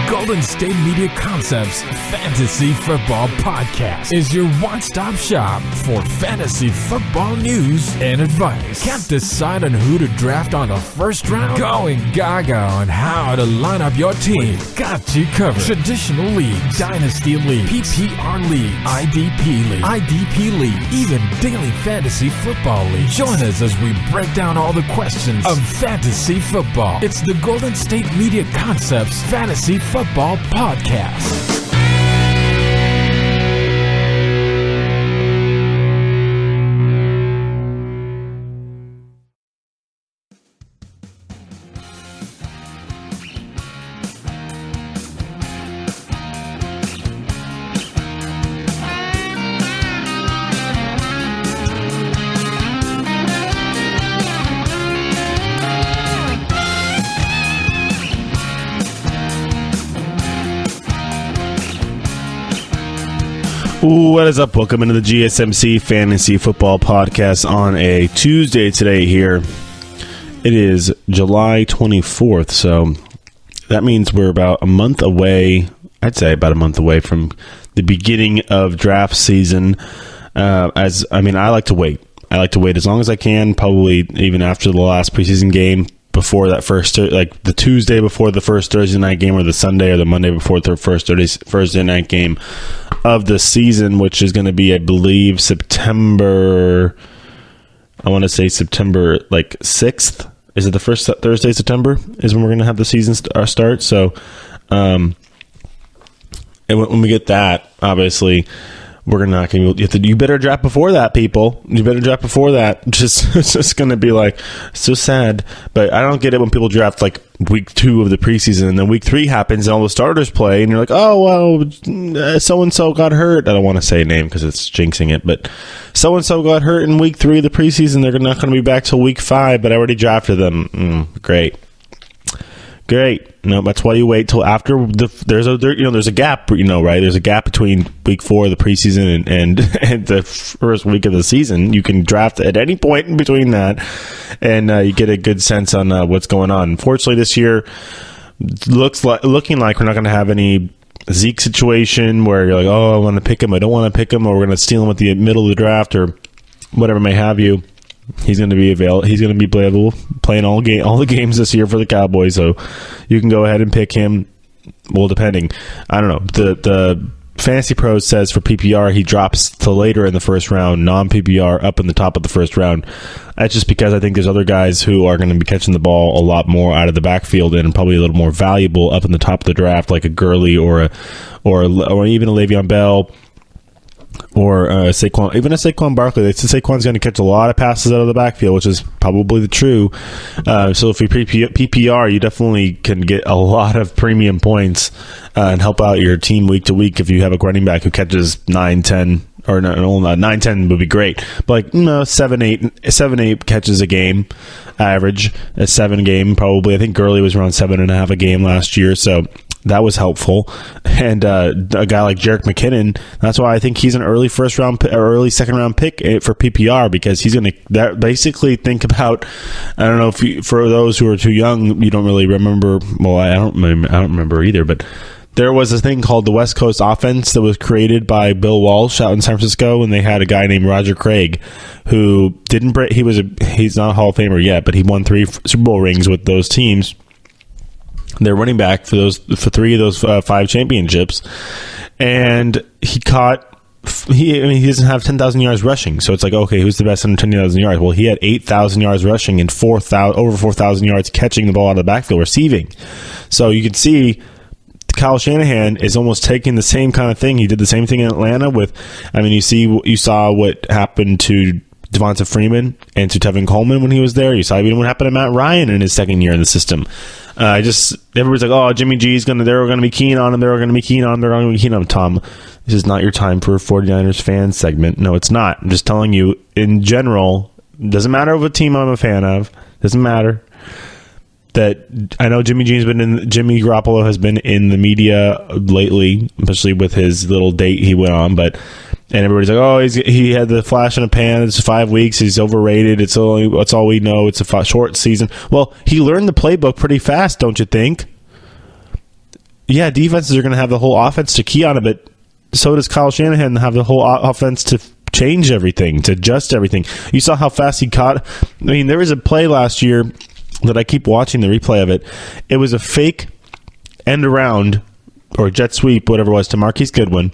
Golden State Media Concepts Fantasy Football Podcast is your one-stop shop for fantasy football news and advice. Can't decide on who to draft on the first round? Going gaga on how to line up your team? We've got you covered. Traditional leagues, dynasty leagues, PPR league, IDP league, even daily fantasy football league. Join us as we break down all the questions of fantasy football. It's the Golden State Media Concepts Fantasy Football Podcast. What is up? Welcome into the GSMC Fantasy Football Podcast on a Tuesday today here. It is July 24th, so that means we're about a month away, I'd say about a month away from the beginning of draft season. I like to wait. I like to wait as long as I can, probably even after the last preseason game, before that first, like the Tuesday before the first Thursday night game, or the Sunday or the Monday before the first Thursday night game of the season, which is going to be, I believe, September 6th. Is it the first Thursday of September is when we're going to have the season start? So, and when we get that, obviously, we're not going to. You better draft before that, people. You better draft before that. It's just going to be like so sad. But I don't get it when people draft like week 2 of the preseason, and then week 3 happens, and all the starters play, and you're like, oh well, so and so got hurt. I don't want to say a name because it's jinxing it, but so and so got hurt in week 3 of the preseason. They're not going to be back till week 5, but I already drafted them. Great. No, that's why you wait till after there's a gap, right? There's a gap between week 4 of the preseason and the first week of the season. You can draft at any point in between that, and you get a good sense on what's going on. Unfortunately, this year looking like we're not going to have any Zeke situation where you're like, oh, I want to pick him, I don't want to pick him, or we're going to steal him at the middle of the draft or whatever may have you. He's going to be available. He's going to be playable, playing all the games this year for the Cowboys. So you can go ahead and pick him. Well, depending, I don't know. The Fantasy Pros says for PPR he drops to later in the first round. Non-PPR up in the top of the first round. That's just because I think there's other guys who are going to be catching the ball a lot more out of the backfield and probably a little more valuable up in the top of the draft, like a Gurley or even a Le'Veon Bell. Or Saquon, even a Saquon Barkley. They said Saquon's going to catch a lot of passes out of the backfield, which is probably the true. So if you PPR, you definitely can get a lot of premium points and help out your team week to week if you have a running back who catches 9, 10, or no, 9, 10 would be great. But like 7, 8 catches a game, average a 7 game probably. I think Gurley was around 7.5 a game last year, so that was helpful. And a guy like Jerick McKinnon, that's why I think he's an early first round or early second round pick for PPR, because he's going to basically think about, I don't know if for those who are too young, you don't really remember. Well, I don't remember either, but there was a thing called the West Coast offense that was created by Bill Walsh out in San Francisco, and they had a guy named Roger Craig who didn't break. He's not a Hall of Famer yet, but he won 3 Super Bowl rings with those teams. They're running back for 3 of those 5 championships, and he doesn't have 10,000 yards rushing, so it's like, okay, who's the best under 10,000 yards? Well, he had 8,000 yards rushing and over 4,000 yards catching the ball out of the backfield, receiving. So you can see Kyle Shanahan is almost taking the same kind of thing. He did the same thing in Atlanta you saw what happened to Devonta Freeman and to Tevin Coleman when he was there. You saw even what happened to Matt Ryan in his second year in the system. Everybody's like, oh, Jimmy G's they're going to be keen on him. Tom, this is not your time for a 49ers fan segment. No, it's not. I'm just telling you, in general, doesn't matter what team I'm a fan of. Doesn't matter. That I know Jimmy Garoppolo has been in the media lately, especially with his little date he went on, and everybody's like, oh, he had the flash in a pan. It's 5 weeks. He's overrated. It's all we know. It's a short season. Well, he learned the playbook pretty fast, don't you think? yeah, defenses are going to have the whole offense to key on it, but so does Kyle Shanahan have the whole offense to change everything, to adjust everything. You saw how fast he caught. I mean, there was a play last year that I keep watching the replay of it. It was a fake end around or jet sweep, whatever it was, to Marquise Goodwin.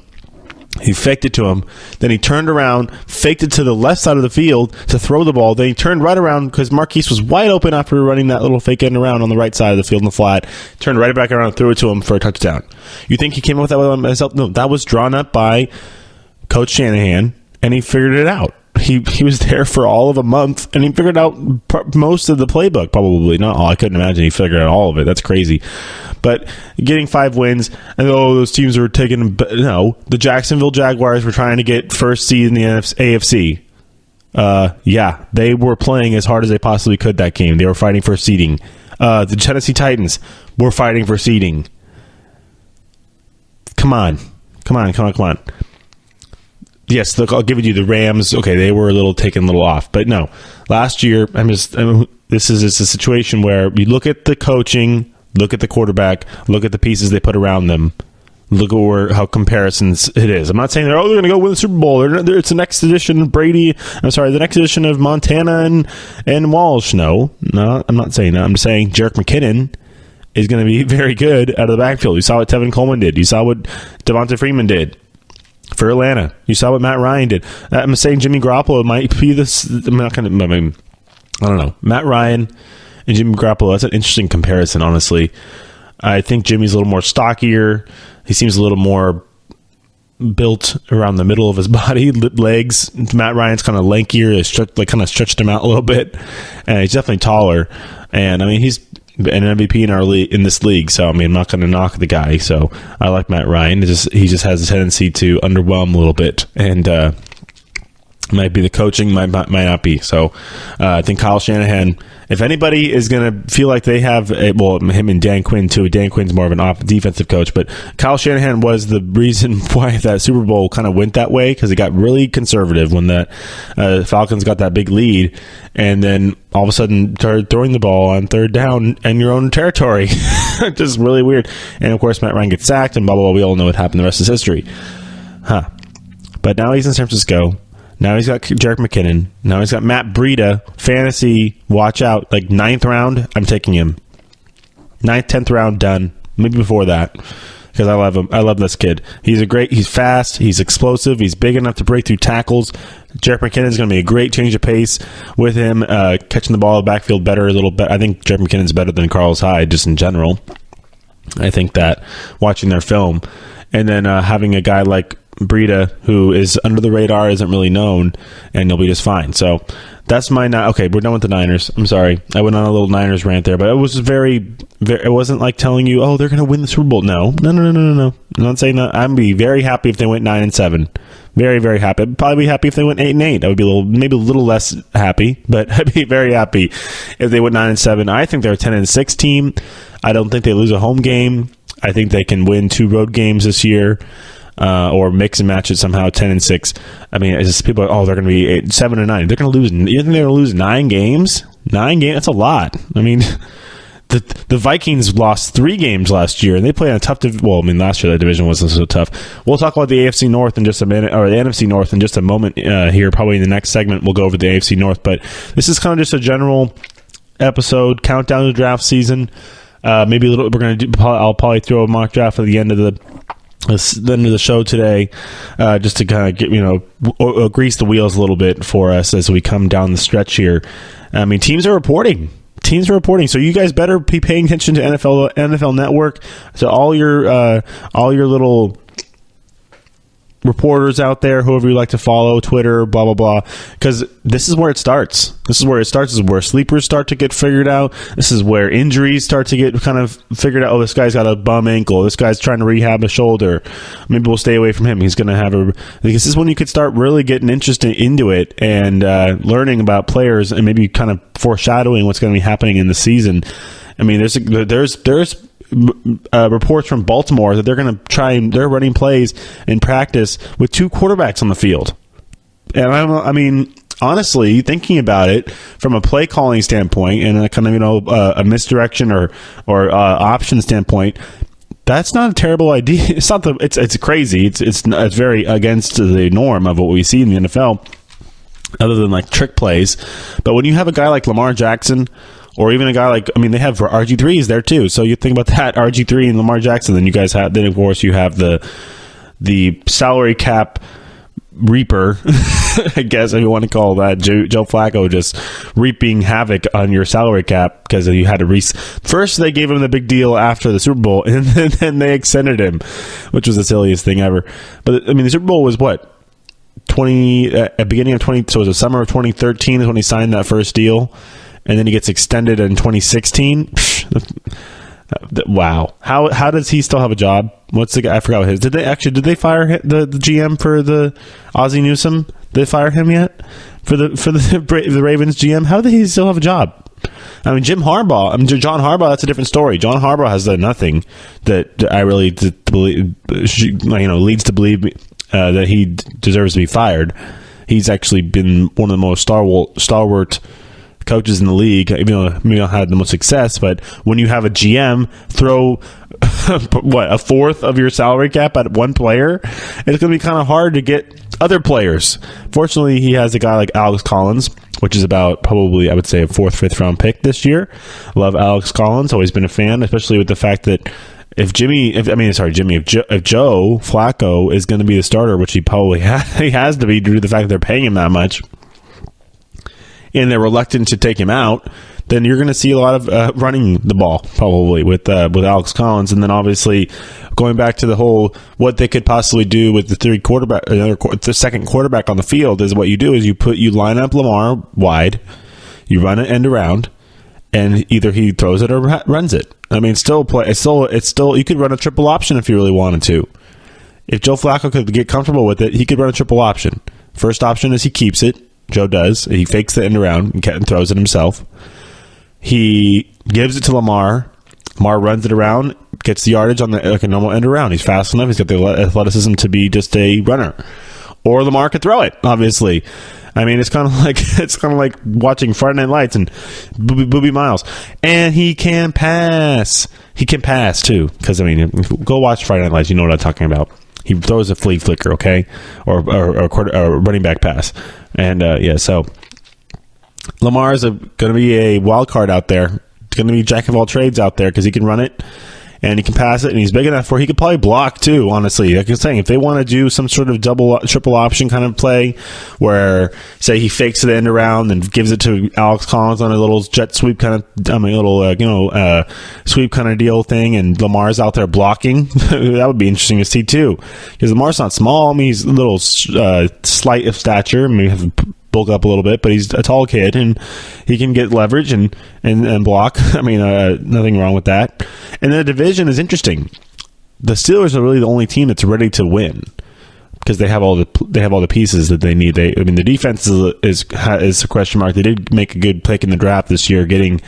He faked it to him. Then he turned around, faked it to the left side of the field to throw the ball. Then he turned right around because Marquise was wide open after running that little fake end around on the right side of the field in the flat. Turned right back around and threw it to him for a touchdown. You think he came up with that by himself? No, that was drawn up by Coach Shanahan, and he figured it out. He was there for all of a month, and he figured out most of the playbook, probably. Not all. I couldn't imagine he figured out all of it. That's crazy. But getting 5 wins, and those teams are taking... No, the Jacksonville Jaguars were trying to get first seed in the AFC. Yeah, they were playing as hard as they possibly could that game. They were fighting for seeding. The Tennessee Titans were fighting for seeding. Come on. Yes, look, I'll give you the Rams. Okay, they were taken a little off. But no, last year, this is a situation where you look at the coaching, look at the quarterback, look at the pieces they put around them, look at how comparisons it is. I'm not saying they're going to go win the Super Bowl. It's the next edition of the next edition of Montana and Walsh. No, I'm not saying that. I'm just saying Jerick McKinnon is going to be very good out of the backfield. You saw what Tevin Coleman did. You saw what Devonta Freeman did for Atlanta. You saw what Matt Ryan did. I'm saying Jimmy Garoppolo might be this. I'm not going to. I don't know. Matt Ryan and Jimmy Garoppolo. That's an interesting comparison, honestly. I think Jimmy's a little more stockier. He seems a little more built around the middle of his body, legs. Matt Ryan's kind of lankier. They kind of stretched him out a little bit, and he's definitely taller. And I mean, he's an MVP in this league, so I mean, I'm not going to knock the guy. So I like Matt Ryan. He just has a tendency to underwhelm a little bit, and might be the coaching, might not be. So I think Kyle Shanahan, if anybody is going to feel like they have him and Dan Quinn too. Dan Quinn's more of an defensive coach, but Kyle Shanahan was the reason why that Super Bowl kind of went that way, because it got really conservative when the Falcons got that big lead, and then all of a sudden started throwing the ball on third down in your own territory. Just really weird. And of course, Matt Ryan gets sacked, and blah, blah, blah. We all know what happened. The rest is history. But now he's in San Francisco. Now he's got Jerick McKinnon. Now he's got Matt Breida. Fantasy, watch out. 9th round, I'm taking him. 9th, 10th round, done. Maybe before that, because I love him. I love this kid. He's fast. He's explosive. He's big enough to break through tackles. Jerick McKinnon is going to be a great change of pace with him catching the ball in the backfield better, a little bit. I think Jerick McKinnon's better than Carlos Hyde just in general. I think that watching their film, and then having a guy like Breida, who is under the radar, isn't really known, and he'll be just fine. So that's my okay, we're done with the Niners. I'm sorry, I went on a little Niners rant there, but it was very it wasn't like telling you, oh, they're going to win the Super Bowl. No. I'm not saying that. I'd be very happy if they went 9-7. Very, very happy. I'd probably be happy if they went 8-8. I would be maybe a little less happy, but I'd be very happy if they went 9-7. I think they're a 10-6 team. I don't think they lose a home game. I think they can win 2 road games this year. Or mix and match it somehow, 10-6. I mean, it's just people are, they're going to be 7-9. They're going to lose. You think they're going to lose 9 games? 9 games? That's a lot. I mean, the Vikings lost 3 games last year, and they played on a tough last year that division wasn't so tough. We'll talk about the AFC North in just a minute, or the NFC North in just a moment here. Probably in the next segment, we'll go over the AFC North. But this is kind of just a general episode, countdown to draft season. Maybe a little. I'll probably throw a mock draft at the end of the show today, just to kind of get grease the wheels a little bit for us as we come down the stretch here. I mean, teams are reporting, so you guys better be paying attention to NFL Network, to all your little reporters out there, whoever you like to follow, Twitter, blah, blah, blah, because this is where it starts. This is where sleepers start to get figured out. This is where injuries start to get kind of figured out. Oh, this guy's got a bum ankle. This guy's trying to rehab a shoulder. Maybe we'll stay away from him. He's going to have this is when you could start really getting interested into it and learning about players and maybe kind of foreshadowing what's going to be happening in the season. I mean, there's reports from Baltimore that they're going to they're running plays in practice with 2 quarterbacks on the field. And I mean, honestly, thinking about it from a play calling standpoint and a kind of, a misdirection or option standpoint, That's not a terrible idea. It's not it's crazy. It's very against the norm of what we see in the NFL, other than like trick plays. But when you have a guy like Lamar Jackson, or even a guy like, I mean, they have RG3s there too. So you think about that, RG3 and Lamar Jackson. Then you guys have, then of course you have the salary cap reaper, I guess if you want to call that, Joe Flacco, just reaping havoc on your salary cap because you had to first they gave him the big deal after the Super Bowl, and then they extended him, which was the silliest thing ever. But I mean, the Super Bowl was what, beginning of 20, so it was the summer of 2013 is when he signed that first deal, and then he gets extended in 2016. Wow. How does he still have a job? What's the guy? I forgot what his. Did they fire the GM for the Ozzie Newsome? Did they fire him yet for the Ravens GM? How did he still have a job? I mean, John Harbaugh, that's a different story. John Harbaugh has done nothing that I really believe, leads to believe that he deserves to be fired. He's actually been one of the most stalwart coaches in the league, even though maybe not had the most success. But when you have a GM throw a fourth of your salary cap at one player, it's going to be kind of hard to get other players. Fortunately, he has a guy like Alex Collins, which is about probably, I would say, a 4th, 5th round pick this year. Love Alex Collins, always been a fan, especially with the fact that if Joe Flacco is going to be the starter, which he probably he has to be due to the fact that they're paying him that much, and they're reluctant to take him out, then you're going to see a lot of running the ball probably with Alex Collins. And then obviously going back to the whole what they could possibly do with the second quarterback on the field is what you do is you line up Lamar wide, you run it end around, and either he throws it or runs it. I mean, it's still you could run a triple option if you really wanted to. If Joe Flacco could get comfortable with it, he could run a triple option. First option is he keeps it. Joe does. He fakes the end around and throws it himself. He gives it to Lamar. Lamar runs it around, gets the yardage on like a normal end around. He's fast enough. He's got the athleticism to be just a runner. Or Lamar could throw it, obviously. I mean, it's kind of like watching Friday Night Lights and Booby Miles. And he can pass. He can pass too, because I mean, go watch Friday Night Lights. You know what I'm talking about. He throws a flea flicker, okay, or running back pass, and so Lamar is going to be a wild card out there. It's going to be jack of all trades out there because he can run it and he can pass it, and he's big enough where he could probably block too. Honestly, like I was saying, if they want to do some sort of triple option kind of play, where say he fakes it end around and gives it to Alex Collins on a little jet sweep kind of, sweep kind of deal thing, and Lamar's out there blocking, that would be interesting to see too. Because Lamar's not small. I mean, he's a little slight of stature. I mean, have bulk up a little bit, but he's a tall kid and he can get leverage and block. I mean, nothing wrong with that. And the division is interesting. The Steelers are really the only team that's ready to win because they have all the pieces that they need. The defense is a question mark. They did make a good pick in the draft this year, getting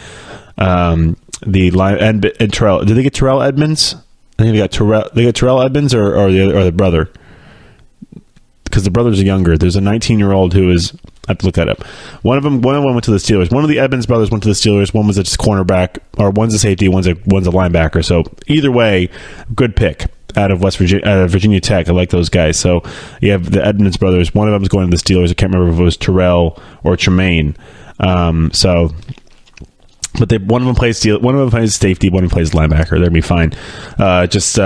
the line and Terrell. Did they get Terrell Edmonds? I think they got Terrell Edmonds or the brother. Because the brothers are younger. There's a 19-year-old who is. I have to look that up. One of them went to the Steelers. One of the Edmonds brothers went to the Steelers. One was a cornerback, or one's a safety. One's a linebacker. So either way, good pick out of Virginia Tech. I like those guys. So you have the Edmonds brothers. One of them is going to the Steelers. I can't remember if it was Terrell or Tremaine. But one of them plays safety. One of them plays linebacker. They'll be fine. Because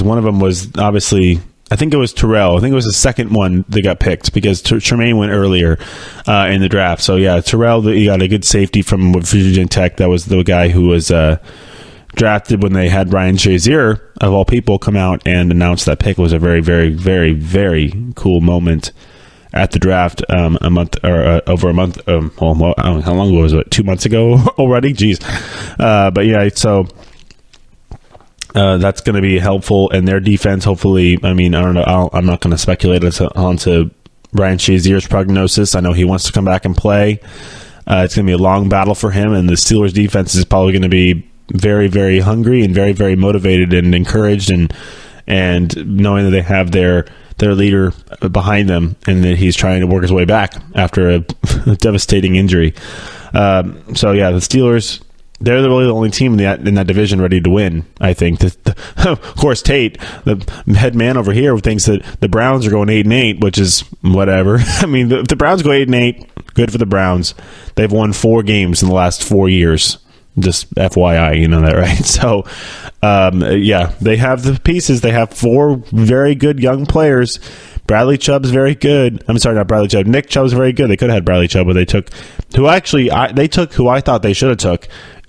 one of them was obviously. I think it was Terrell. I think it was the second one that got picked because Tremaine went earlier in the draft. So, yeah, Terrell, he got a good safety from Virginia Tech. That was the guy who was drafted when they had Ryan Shazier, of all people, come out and announce that pick. It was a very, very, very, very cool moment at the draft over a month. I don't know how long ago was it? 2 months ago already? Jeez. But, yeah, so... that's going to be helpful, and their defense, hopefully. I mean, I don't know. I'm not going to speculate onto Ryan Shazier's prognosis. I know he wants to come back and play. It's going to be a long battle for him, and the Steelers' defense is probably going to be very, very hungry and very, very motivated and encouraged, and knowing that they have their leader behind them, and that he's trying to work his way back after a devastating injury. The Steelers. they're really the only team in that division ready to win, I think. Of course, Tate, the head man over here, thinks that the Browns are going 8-8, which is whatever. I mean, the Browns go 8-8, good for the Browns. They've won 4 games in the last 4 years. Just FYI, you know that, right? So, yeah, they have the pieces. They have 4 very good young players. Bradley Chubb's very good. I'm sorry, not Bradley Chubb. Nick Chubb's very good. They could have had Bradley Chubb, but they took who I thought they should have took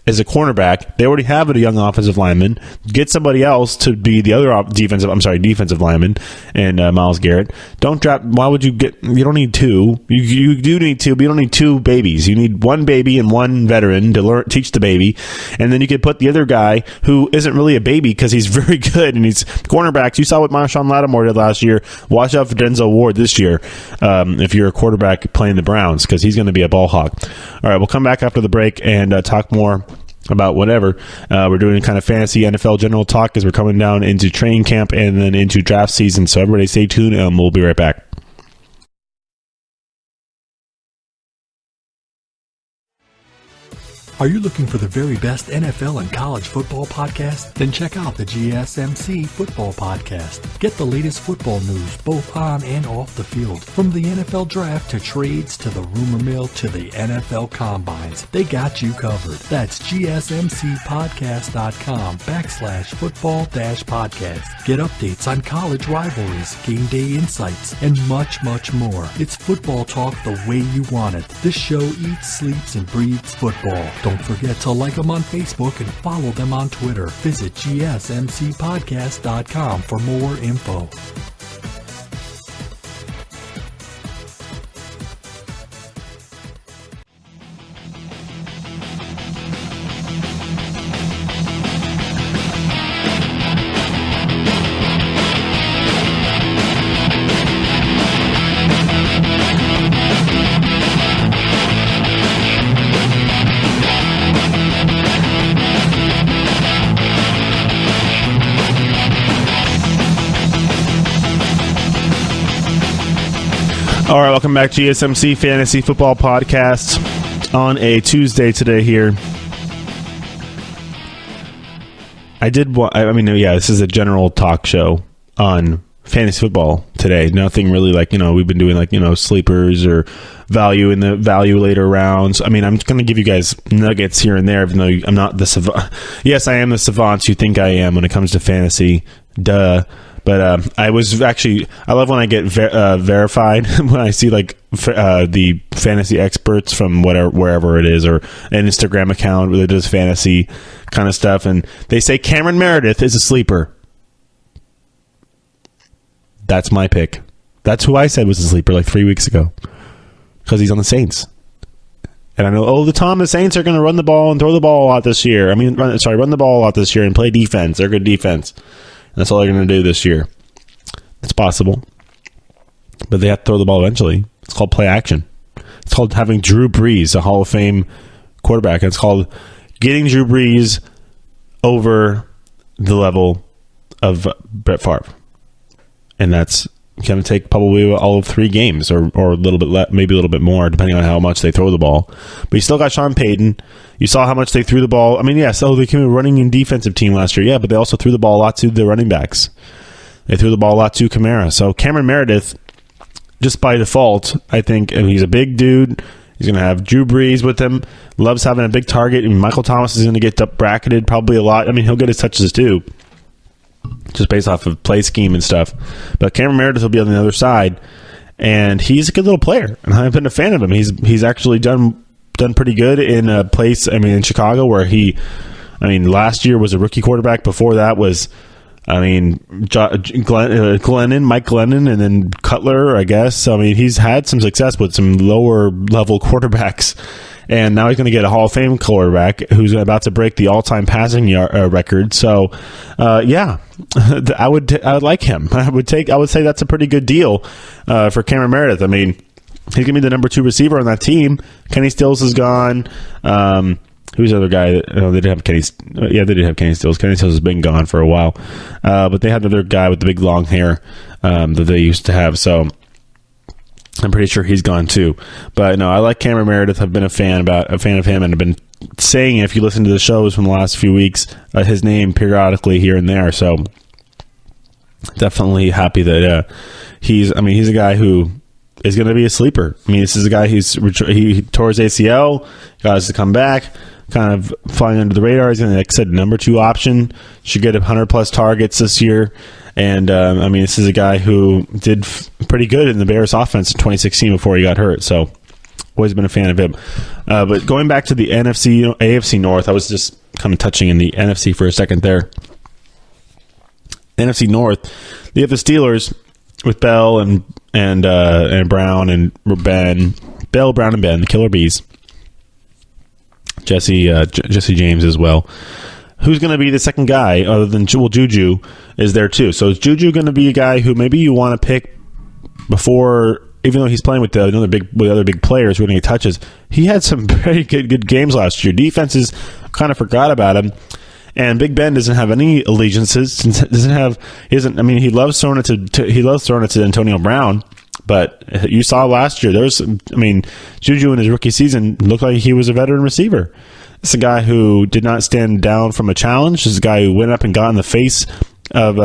as a cornerback. They already have a young offensive lineman. Get somebody else to be the other defensive lineman, and Myles Garrett. Don't draft. Why would you get? You don't need 2. You do need 2, but you don't need 2 babies. You need 1 baby and 1 veteran to teach the baby, and then you could put the other guy who isn't really a baby because he's very good and he's cornerbacks. You saw what Marshawn Lattimore did last year. Watch out for Denzel Ward this year if you're a quarterback playing the Browns, because he's going to be a ball hawk. All right, we'll come back after the break and talk more about whatever. We're doing kind of fantasy NFL general talk as we're coming down into training camp and then into draft season. So everybody stay tuned and we'll be right back. Are you looking for the very best NFL and college football podcast? Then check out the GSMC Football Podcast. Get the latest football news both on and off the field. From the NFL draft to trades to the rumor mill to the NFL combines, they got you covered. That's GSMCpodcast.com/football-podcast. Get updates on college rivalries, game day insights, and much, much more. It's football talk the way you want it. This show eats, sleeps, and breathes football. Don't forget to like them on Facebook and follow them on Twitter. Visit GSMCpodcast.com for more info. All right, welcome back to GSMC Fantasy Football Podcast on a Tuesday today here. This is a general talk show on fantasy football today. Nothing really we've been doing sleepers or value in the value later rounds. I mean, I'm going to give you guys nuggets here and there, even though I'm not the savant. Yes, I am the savant you think I am when it comes to fantasy. Duh. But I love when I get verified when I see the fantasy experts from wherever it is, or an Instagram account that does fantasy kind of stuff, and they say Cameron Meredith is a sleeper. That's my pick. That's who I said was a sleeper 3 weeks ago, because he's on the Saints. And I know, the Saints are going to run the ball and throw the ball a lot this year. Run the ball a lot this year and play defense. They're good defense. That's all they're going to do this year. It's possible. But they have to throw the ball eventually. It's called play action. It's called having Drew Brees, a Hall of Fame quarterback. It's called getting Drew Brees over the level of Brett Favre. And that's going to take probably all of 3 games or a little bit maybe a little bit more, depending on how much they throw the ball. But you still got Sean Payton. You saw how much they threw the ball. I mean, they came a running and defensive team last year, but they also threw the ball a lot to the running backs. They threw the ball a lot to Kamara. So Cameron Meredith, just by default, I think, and he's a big dude. He's going to have Drew Brees with him. Loves having a big target. And Michael Thomas is going to get bracketed probably a lot. I mean, he'll get his touches too, just based off of play scheme and stuff. But Cameron Meredith will be on the other side, and he's a good little player, and I've been a fan of him. He's actually done pretty good in a place, in Chicago, where last year was a rookie quarterback. Before that was, Mike Glennon, and then Cutler, I guess. He's had some success with some lower level quarterbacks. And now he's going to get a Hall of Fame quarterback who's about to break the all-time passing record. So, I would like him. I would say that's a pretty good deal for Cameron Meredith. He's going to be the number 2 receiver on that team. Kenny Stills is gone. Who's the other guy? They didn't have Kenny. Yeah, they did have Kenny Stills. Kenny Stills has been gone for a while, but they had another guy with the big long hair that they used to have. So I'm pretty sure he's gone too. But no, I like Cameron Meredith. I've been a fan of him, and I've been saying it if you listen to the shows from the last few weeks, his name periodically here and there. So definitely happy that he's a guy who is going to be a sleeper. I mean, this is a guy he tore his ACL, got us to come back, kind of flying under the radar. He's going to, like I said, number 2 option, should get 100+ targets this year. And, this is a guy who did pretty good in the Bears offense in 2016 before he got hurt. So always been a fan of him. But going back to the AFC North, I was just kind of touching in the NFC for a second there. NFC North, you have the Steelers with Bell and Brown and Ben. Bell, Brown, and Ben, the Killer Bees. Jesse James as well. Who's going to be the second guy other than Juju is there too. So is Juju going to be a guy who maybe you want to pick before, even though he's playing with other big players who are going to get touches? He had some very good games last year. Defenses kind of forgot about him. And Big Ben doesn't have any allegiances. He loves throwing it to Antonio Brown. But you saw last year, Juju in his rookie season looked like he was a veteran receiver. It's a guy who did not stand down from a challenge. This is a guy who went up and got in the face of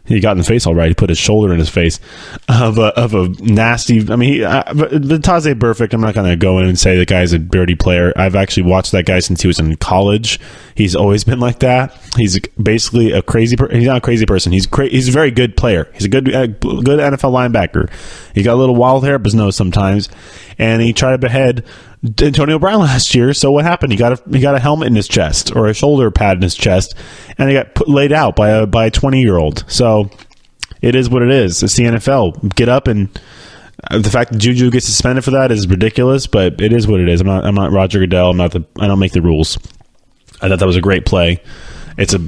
he got in the face all right. He put his shoulder in his face of a nasty. Taze Perfect. I'm not going to go in and say the guy's a dirty player. I've actually watched that guy since he was in college. He's always been like that. He's basically a crazy. He's not a crazy person. He's a very good player. He's a good NFL linebacker. He got a little wild hair up his nose sometimes, and he tried to behead Antonio Brown last year. So what happened? He got a helmet in his chest or a shoulder pad in his chest, and he got laid out by a 20-year-old. So it is what it is. It's the NFL. Get up, and the fact that Juju gets suspended for that is ridiculous, but it is what it is. I'm not Roger Goodell. I don't make the rules. I thought that was a great play. It's a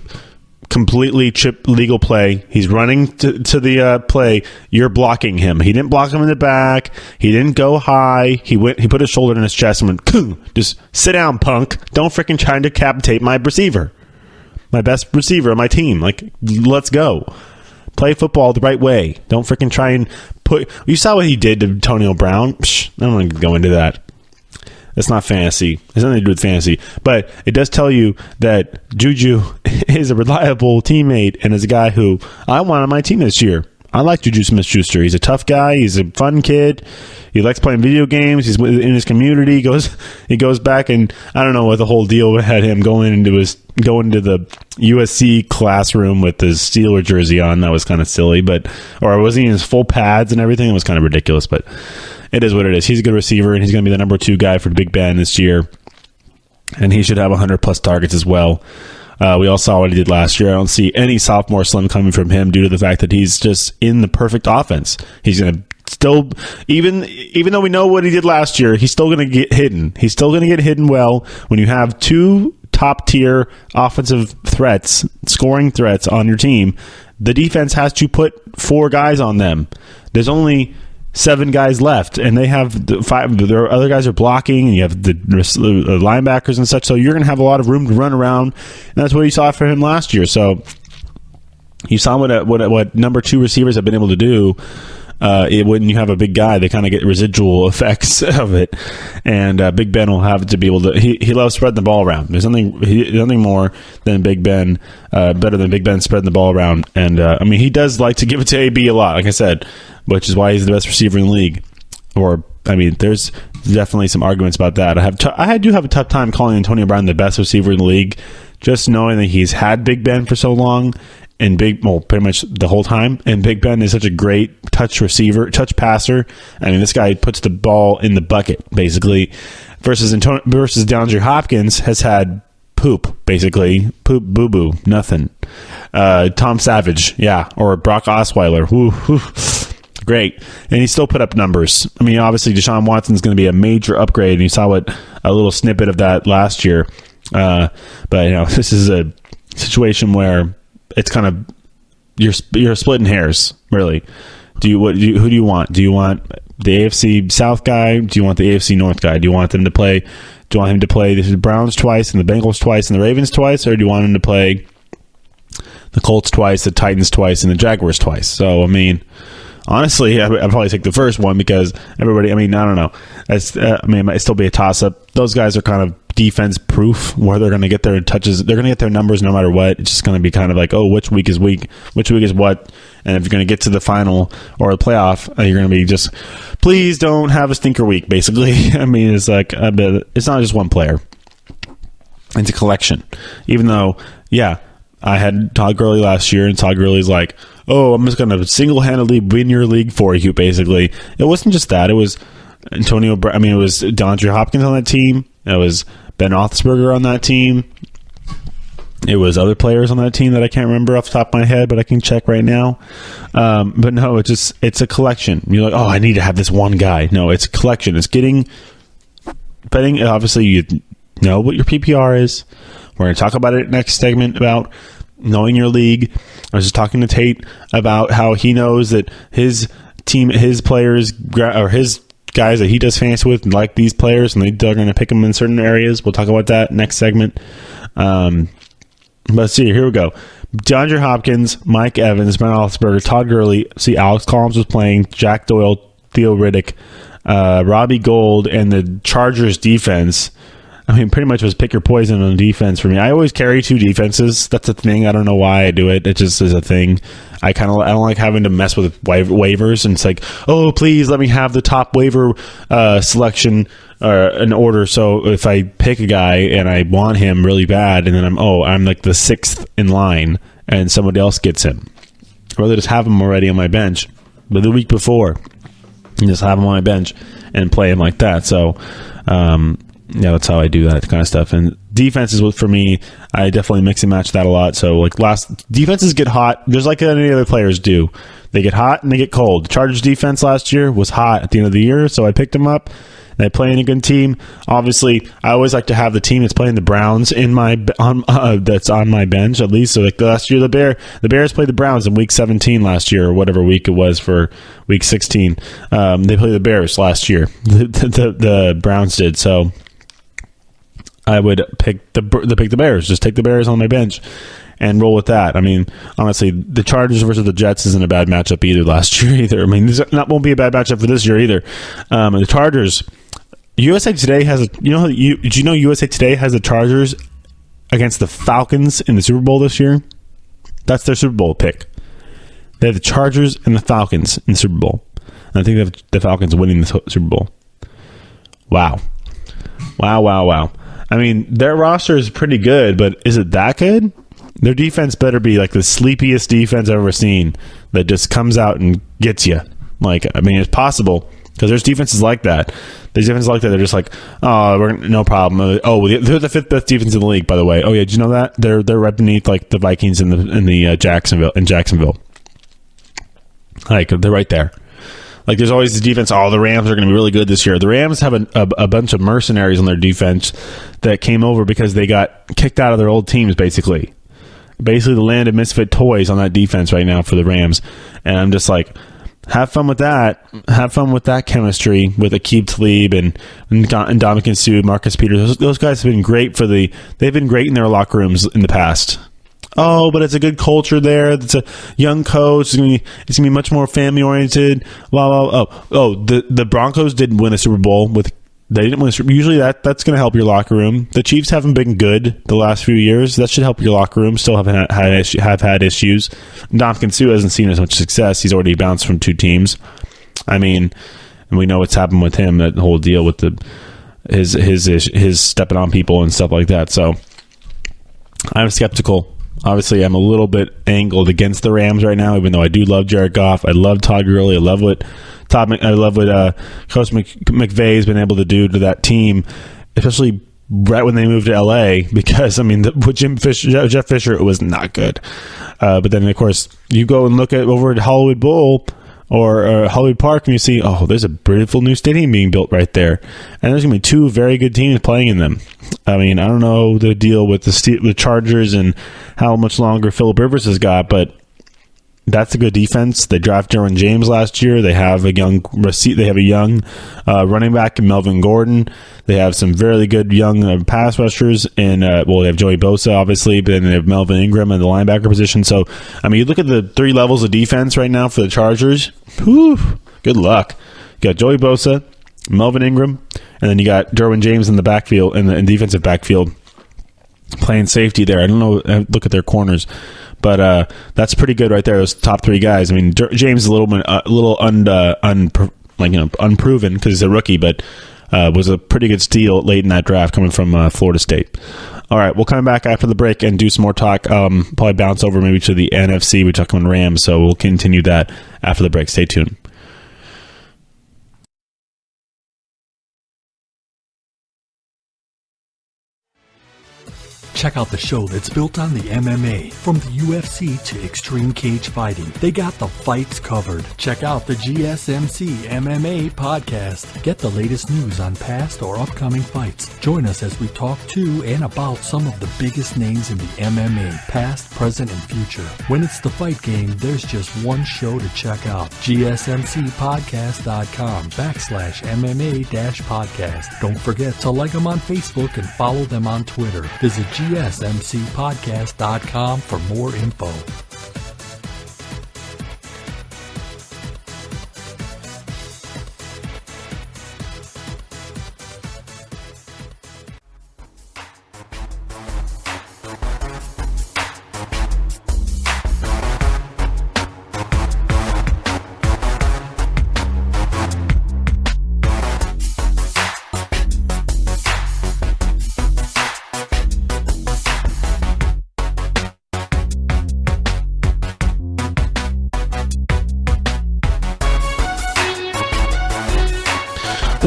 completely legal play. He's running to the play. You're blocking him. He didn't block him in the back. He didn't go high. He put his shoulder in his chest and went, just sit down, punk. Don't freaking try to decapitate my receiver. My best receiver on my team. Let's go. Play football the right way. Don't freaking try and you saw what he did to Antonio Brown. I don't want to go into that. It's not fantasy. It has nothing to do with fantasy. But it does tell you that Juju is a reliable teammate and is a guy who I want on my team this year. I like Juju Smith-Schuster. He's a tough guy. He's a fun kid. He likes playing video games. He's in his community. He goes back, and I don't know what the whole deal had him going into the USC classroom with his Steeler jersey on. That was kind of silly, or was he in his full pads and everything? It was kind of ridiculous, but it is what it is. He's a good receiver, and he's going to be the number 2 guy for Big Ben this year, and he should have 100+ targets as well. We all saw what he did last year. I don't see any sophomore slump coming from him due to the fact that he's just in the perfect offense. He's going to still, even though we know what he did last year, he's still going to get hidden. He's still going to get hidden well when you have 2 top-tier offensive threats, scoring threats on your team. The defense has to put 4 guys on them. There's only 7 guys left, and they have 5. Their other guys are blocking, and you have the linebackers and such. So you're going to have a lot of room to run around, and that's what you saw for him last year. So you saw what number 2 receivers have been able to do. When you have a big guy, they kind of get residual effects of it, and Big Ben will have to be able to. He loves spreading the ball around. There's nothing more than Big Ben, better than Big Ben spreading the ball around. And he does like to give it to AB a lot, like I said, which is why he's the best receiver in the league. There's definitely some arguments about that. I do have a tough time calling Antonio Brown the best receiver in the league, just knowing that he's had Big Ben for so long. And pretty much the whole time. And Big Ben is such a great touch passer. This guy puts the ball in the bucket, basically. Versus DeAndre Hopkins has had poop, basically. Poop, boo-boo, nothing. Tom Savage, yeah. Or Brock Osweiler. Great. And he still put up numbers. Obviously, Deshaun Watson's going to be a major upgrade. And you saw a little snippet of that last year. But this is a situation where it's kind of you're splitting hairs, really. Who do you want? Do you want the AFC South guy? Do you want the AFC North guy? Do you want them to play? Do you want him to play the Browns twice and the Bengals twice and the Ravens twice, or do you want him to play the Colts twice, the Titans twice, and the Jaguars twice? So honestly, I'd probably take the first one because everybody. I don't know. It might still be a toss up. Those guys are kind of defense proof where they're going to get their touches. They're going to get their numbers no matter what. It's just going to be kind of like, oh, which week is what, and if you're going to get to the final or the playoff, you're going to be just, please don't have a stinker week. Basically, I mean, it's like it's not just one player; it's a collection. Even though, yeah, I had Todd Gurley last year, and Todd Gurley's like, oh, I'm just going to single-handedly win your league for you. Basically, it wasn't just that; it was Antonio. I mean, it was DeAndre Hopkins on that team. It was Ben Roethlisberger on that team. It was other players on that team that I can't remember off the top of my head, but I can check right now. But no, it's a collection. You're like, oh, I need to have this one guy. No, it's a collection. It's betting. Obviously, you know what your PPR is. We're going to talk about it next segment about knowing your league. I was just talking to Tate about how he knows that his team, his players, or his guys that he does fantasy with like these players, and they're going to pick them in certain areas. We'll talk about that next segment. Let's see. Here we go. DeAndre Hopkins, Mike Evans, Ben Roethlisberger, Todd Gurley. See, Alex Collins was playing, Jack Doyle, Theo Riddick, Robbie Gould, and the Chargers defense. I mean, pretty much was pick your poison on defense for me. I always carry two defenses. That's a thing. I don't know why I do it. It just is a thing. I don't like having to mess with waivers. And it's like, oh, please let me have the top waiver selection in order. So if I pick a guy and I want him really bad, and then I'm like the sixth in line, and somebody else gets him. I'd rather just have him already on my bench, but the week before, and just have him on my bench and play him like that. So, yeah, that's how I do that kind of stuff. And defenses, for me, I definitely mix and match that a lot. So, like, defenses get hot, just like any other players do. They get hot and they get cold. The Chargers defense last year was hot at the end of the year, so I picked them up. They play in a good team. Obviously, I always like to have the team that's playing the Browns that's on my bench at least. So, like last year, the Bears played the Browns in Week 17 last year, or whatever week it was for Week 16. They played the Bears last year. The Browns did. So I would pick the Bears. Just take the Bears on my bench and roll with that. I mean, honestly, the Chargers versus the Jets isn't a bad matchup either last year either. I mean, this won't be a bad matchup for this year either. The Chargers, USA Today has did you know USA Today has the Chargers against the Falcons in the Super Bowl this year? That's their Super Bowl pick. They have the Chargers and the Falcons in the Super Bowl. And I think they have the Falcons winning the Super Bowl. Wow. I mean, their roster is pretty good, but is it that good? Their defense better be like the sleepiest defense I've ever seen that just comes out and gets you. Like, I mean, it's possible because there's defenses like that. There's defenses like that. They're just like, oh, no problem. Oh, they're the fifth best defense in the league, by the way. Oh yeah, did you know that? They're right beneath like the Vikings in the Jacksonville. Like, they're right there. Like, there's always the defense. Oh, the Rams are going to be really good this year. The Rams have a bunch of mercenaries on their defense that came over because they got kicked out of their old teams, basically. Basically, the land of misfit toys on that defense right now for the Rams. And I'm just like, have fun with that. Have fun with that chemistry with Aqib Talib and Ndamukong Suh, Marcus Peters. Those guys have been great they've been great in their locker rooms in the past. Oh, but it's a good culture there. It's a young coach. It's gonna be much more family oriented. Blah blah. Oh, the Broncos didn't win a Super Bowl They didn't win a Super Bowl. Usually that's going to help your locker room. The Chiefs haven't been good the last few years. That should help your locker room. Still have had issues. Ndamukong Suh hasn't seen as much success. He's already bounced from two teams. I mean, and we know what's happened with him. That whole deal with his stepping on people and stuff like that. So I'm skeptical. Obviously, I'm a little bit angled against the Rams right now, even though I do love Jared Goff. I love Todd Gurley. I love what Coach McVay's been able to do to that team, especially right when they moved to LA. Because I mean, with Jeff Fisher, it was not good. But then, of course, you go and look over at Hollywood Bowl or Hollywood Park, and you see, oh, there's a beautiful new stadium being built right there, and there's going to be two very good teams playing in them. I mean, I don't know the deal with the Chargers and how much longer Phillip Rivers has got, but that's a good defense. They drafted Derwin James last year. They have a young running back in Melvin Gordon. They have some very good young pass rushers in they have Joey Bosa, obviously, but then they have Melvin Ingram in the linebacker position. So, I mean, you look at the three levels of defense right now for the Chargers. Whew, good luck. You got Joey Bosa, Melvin Ingram, And then you got Derwin James in the backfield, in the defensive backfield, playing safety there. I don't know. Look at their corners. But that's pretty good right there. Those top three guys. I mean, James is a little unproven because he's a rookie, but was a pretty good steal late in that draft coming from Florida State. All right, we'll come back after the break and do some more talk. Probably bounce over maybe to the NFC. We're talking Rams, so we'll continue that after the break. Stay tuned. Check out the show that's built on the MMA. From the UFC to extreme cage fighting, they got the fights covered. Check out the GSMC MMA Podcast. Get the latest news on past or upcoming fights. Join us as we talk to and about some of the biggest names in the MMA, past, present, and future. When it's the fight game, there's just one show to check out. GSMCpodcast.com/MMA-podcast. Don't forget to like them on Facebook and follow them on Twitter. Visit GSMCpodcast.com for more info.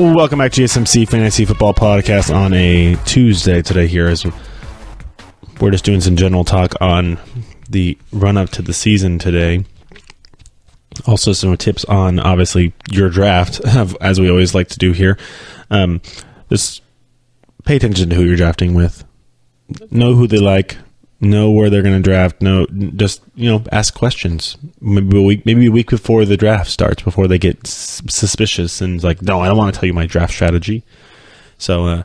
Welcome back to GSMC Fantasy Football Podcast on a Tuesday today here, as we're just doing some general talk on the run-up to the season today. Also some tips on, obviously, your draft, as we always like to do here. Just pay attention to who you're drafting with. Know who they like. Know where they're going to draft. Just ask questions. Maybe a week before the draft starts, before they get suspicious and like, no, I don't want to tell you my draft strategy. So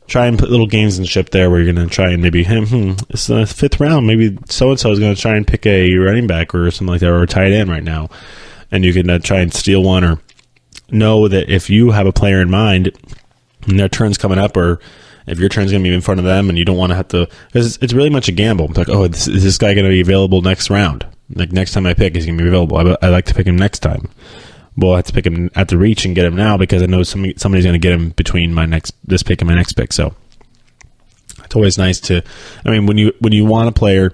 try and put little games in the ship there, where you're going to try and maybe it's the fifth round. Maybe so and so is going to try and pick a running back or something like that, or a tight end right now, and you can try and steal one, or know that if you have a player in mind and their turn's coming up, or if your turn's going to be in front of them and you don't want to have to, because it's really much a gamble. It's like, is this guy going to be available next round? Like, next time I pick, he's going to be available. I like to pick him next time. Well, I have to pick him at the reach and get him now, because I know somebody's going to get him between this pick and my next pick. So it's always nice to, when you want a player,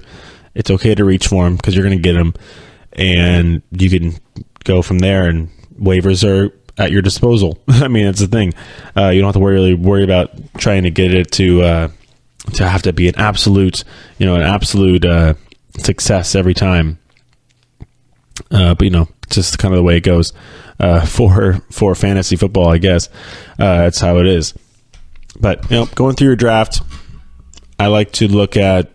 it's okay to reach for him, because you're going to get him, and you can go from there, and waivers are at your disposal. That's the thing. You don't have to really worry about trying to get it to have to be an absolute success every time. But just kind of the way it goes for fantasy football, I guess. That's how it is. But going through your draft, I like to look at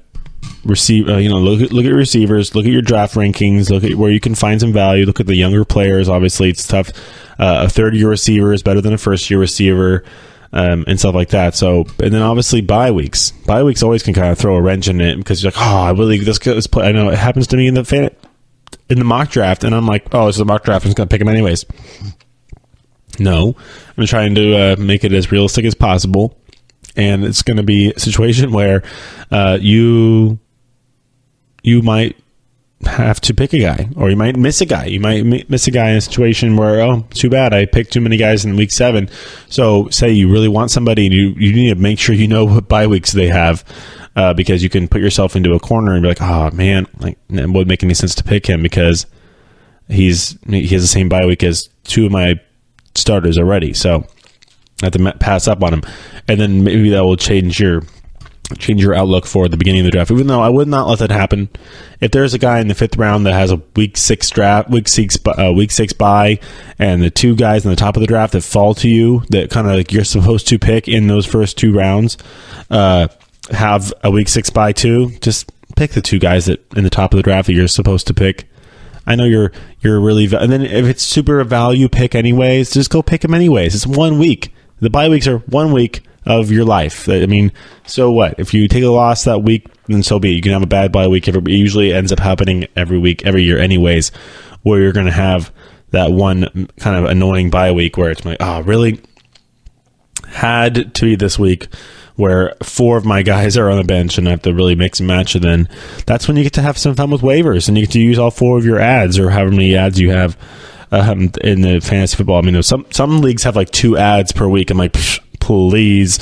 look at your receivers, look at your draft rankings, look at where you can find some value, look at the younger players. Obviously, it's tough. A third-year receiver is better than a first-year receiver, and stuff like that. So, and then obviously bye weeks. Bye weeks always can kind of throw a wrench in it, because you're like, this play. I know it happens to me in the mock draft, and I'm like, this is a mock draft, I'm just gonna pick him anyways. No, I'm trying to make it as realistic as possible, and it's going to be a situation where you might have to pick a guy, or you might miss a guy. You might miss a guy in a situation where, too bad, I picked too many guys in week 7. So say you really want somebody, and you need to make sure you know what bye weeks they have, because you can put yourself into a corner and be like, oh man, like, it wouldn't make any sense to pick him because he has the same bye week as 2 of my starters already. So I have to pass up on him, and then maybe that will change your outlook for the beginning of the draft. Even though I would not let that happen. If there's a guy in the 5th round that has a week 6 bye, and the 2 guys in the top of the draft that fall to you, that kind of like you're supposed to pick in those first 2 rounds, have a week 6 bye too, just pick the 2 guys that in the top of the draft that you're supposed to pick. I know you're really, and then if it's super a value pick anyways, just go pick him anyways. It's 1 week. The bye weeks are 1 week of your life. So what? If you take a loss that week, then so be it. You can have a bad bye week. It usually ends up happening every week, every year anyways, where you're going to have that one kind of annoying bye week where it's like, oh, really? had to be this week where 4 of my guys are on the bench and I have to really mix and match, and then that's when you get to have some fun with waivers and you get to use all 4 of your ads or however many ads you have in the fantasy football. I mean, some leagues have like 2 ads per week. I'm like, please.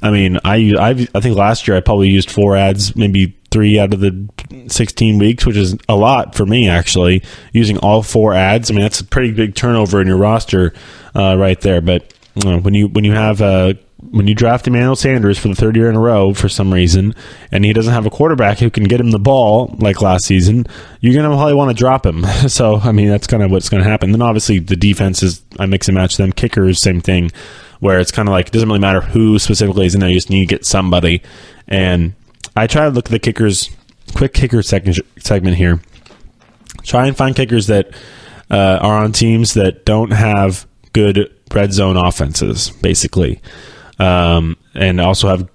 I mean, I think last year I probably used 4 ads, maybe 3 out of the 16 weeks, which is a lot for me, actually, using all 4 ads. I mean, that's a pretty big turnover in your roster right there. But when you draft Emmanuel Sanders for the 3rd year in a row for some reason, and he doesn't have a quarterback who can get him the ball like last season, you're going to probably want to drop him. So, I mean, that's kind of what's going to happen. Then obviously the defenses, I mix and match them. Kickers, same thing, where it's kind of like it doesn't really matter who specifically is in there. You just need to get somebody. And I try to look at the kickers, quick kicker segment here. Try and find kickers that are on teams that don't have good red zone offenses, basically. And also have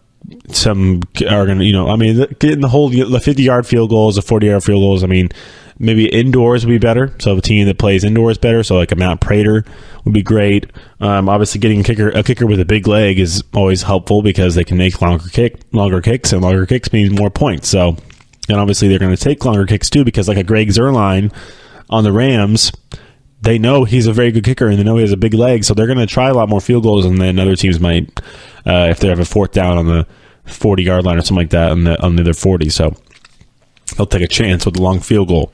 some are going to, I mean, getting the 50-yard field goals, the 40-yard field goals. I mean, maybe indoors would be better. So a team that plays indoors better. So like a Matt Prater would be great. Obviously getting a kicker with a big leg is always helpful because they can make longer kicks, and longer kicks means more points. So, and obviously they're going to take longer kicks too, because like a Greg Zuerlein on the Rams, they know he's a very good kicker and they know he has a big leg, so they're going to try a lot more field goals, and then other teams might, if they have a 4th down on the 40-yard line or something like that on the other 40. So they'll take a chance with a long field goal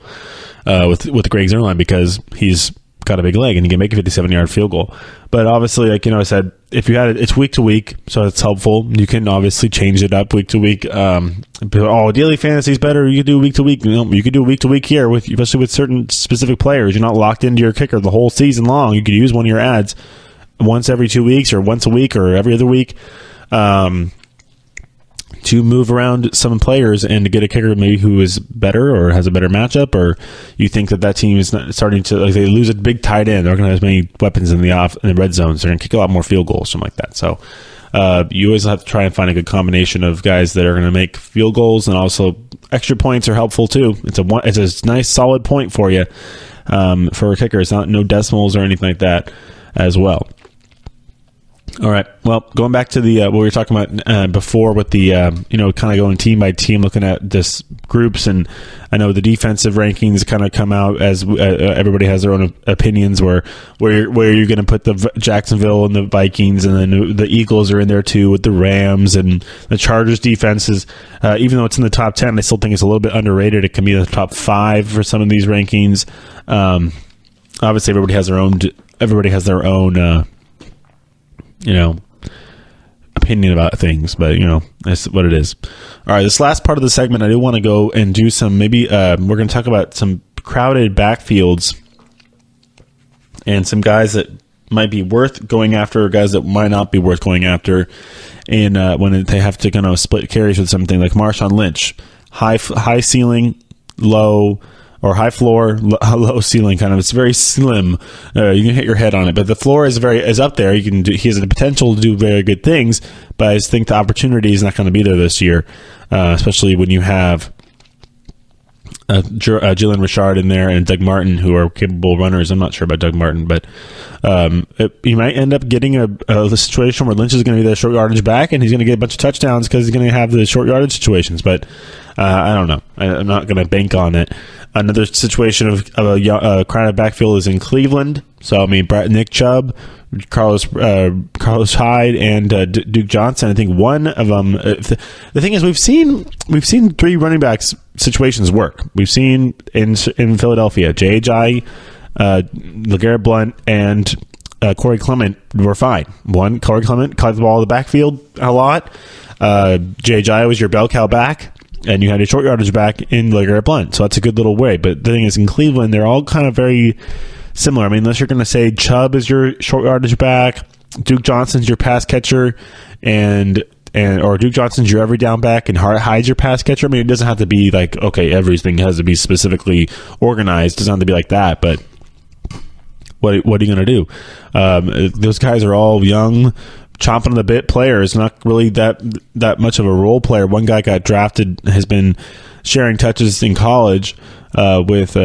with Greg Zuerlein because he's got a big leg and he can make a 57-yard field goal. But obviously, like I said, if you had it's week to week, so it's helpful. You can obviously change it up week to week. Daily fantasy is better. You can do week to week. You can do week to week here, especially with certain specific players. You're not locked into your kicker the whole season long. You could use one of your ads once every 2 weeks or once a week or every other week. To move around some players and to get a kicker maybe who is better or has a better matchup, or you think that team is starting to, like, they lose a big tight end, they're not going to have as many weapons in the red zone, so they're going to kick a lot more field goals, something like that. So you always have to try and find a good combination of guys that are going to make field goals, and also extra points are helpful too. It's a nice solid point for you for a kicker. It's not no decimals or anything like that as well. All right. Well, going back to the what we were talking about before with the kind of going team by team, looking at this groups, and I know the defensive rankings kind of come out as everybody has their own opinions. Where you're going to put the Jacksonville and the Vikings, and then the Eagles are in there too with the Rams, and the Chargers defenses. Even though it's in the top 10, I still think it's a little bit underrated. It can be in the top 5 for some of these rankings. Obviously, everybody has their own. Opinion about things, but that's what it is. All right, this last part of the segment, I do want to go and do some, maybe we're going to talk about some crowded backfields and some guys that might be worth going after, or guys that might not be worth going after, and when they have to split carries with something like Marshawn Lynch, high ceiling, low, or high floor, low ceiling, kind of. It's very slim. You can hit your head on it, but the floor is up there. He has the potential to do very good things, but I just think the opportunity is not going to be there this year, especially when you have Jalen Richard in there and Doug Martin, who are capable runners. I'm not sure about Doug Martin, but you might end up getting a situation where Lynch is going to be the short yardage back, and he's going to get a bunch of touchdowns because he's going to have the short yardage situations. But I don't know. I'm not going to bank on it. Another situation of a crowded backfield is in Cleveland. So, I mean, Nick Chubb, Carlos Hyde, and Duke Johnson. I think one of them. The thing is, we've seen 3 running backs situations work. We've seen in Philadelphia, J.J., LeGarrette Blount, and Corey Clement were fine. Corey Clement caught the ball in the backfield a lot. J.J. was your bell cow back, and you had a short yardage back in LeGarrette Blount. So that's a good little way. But the thing is, in Cleveland, they're all kind of very similar. I mean, unless you're going to say Chubb is your short yardage back, Duke Johnson's your pass catcher, or Duke Johnson's your every down back, and Hyde's your pass catcher. I mean, it doesn't have to be like, okay, everything has to be specifically organized. It doesn't have to be like that, but what are you going to do? Those guys are all young, chomping on the bit players, not really that much of a role player. One guy got drafted, has been sharing touches in college with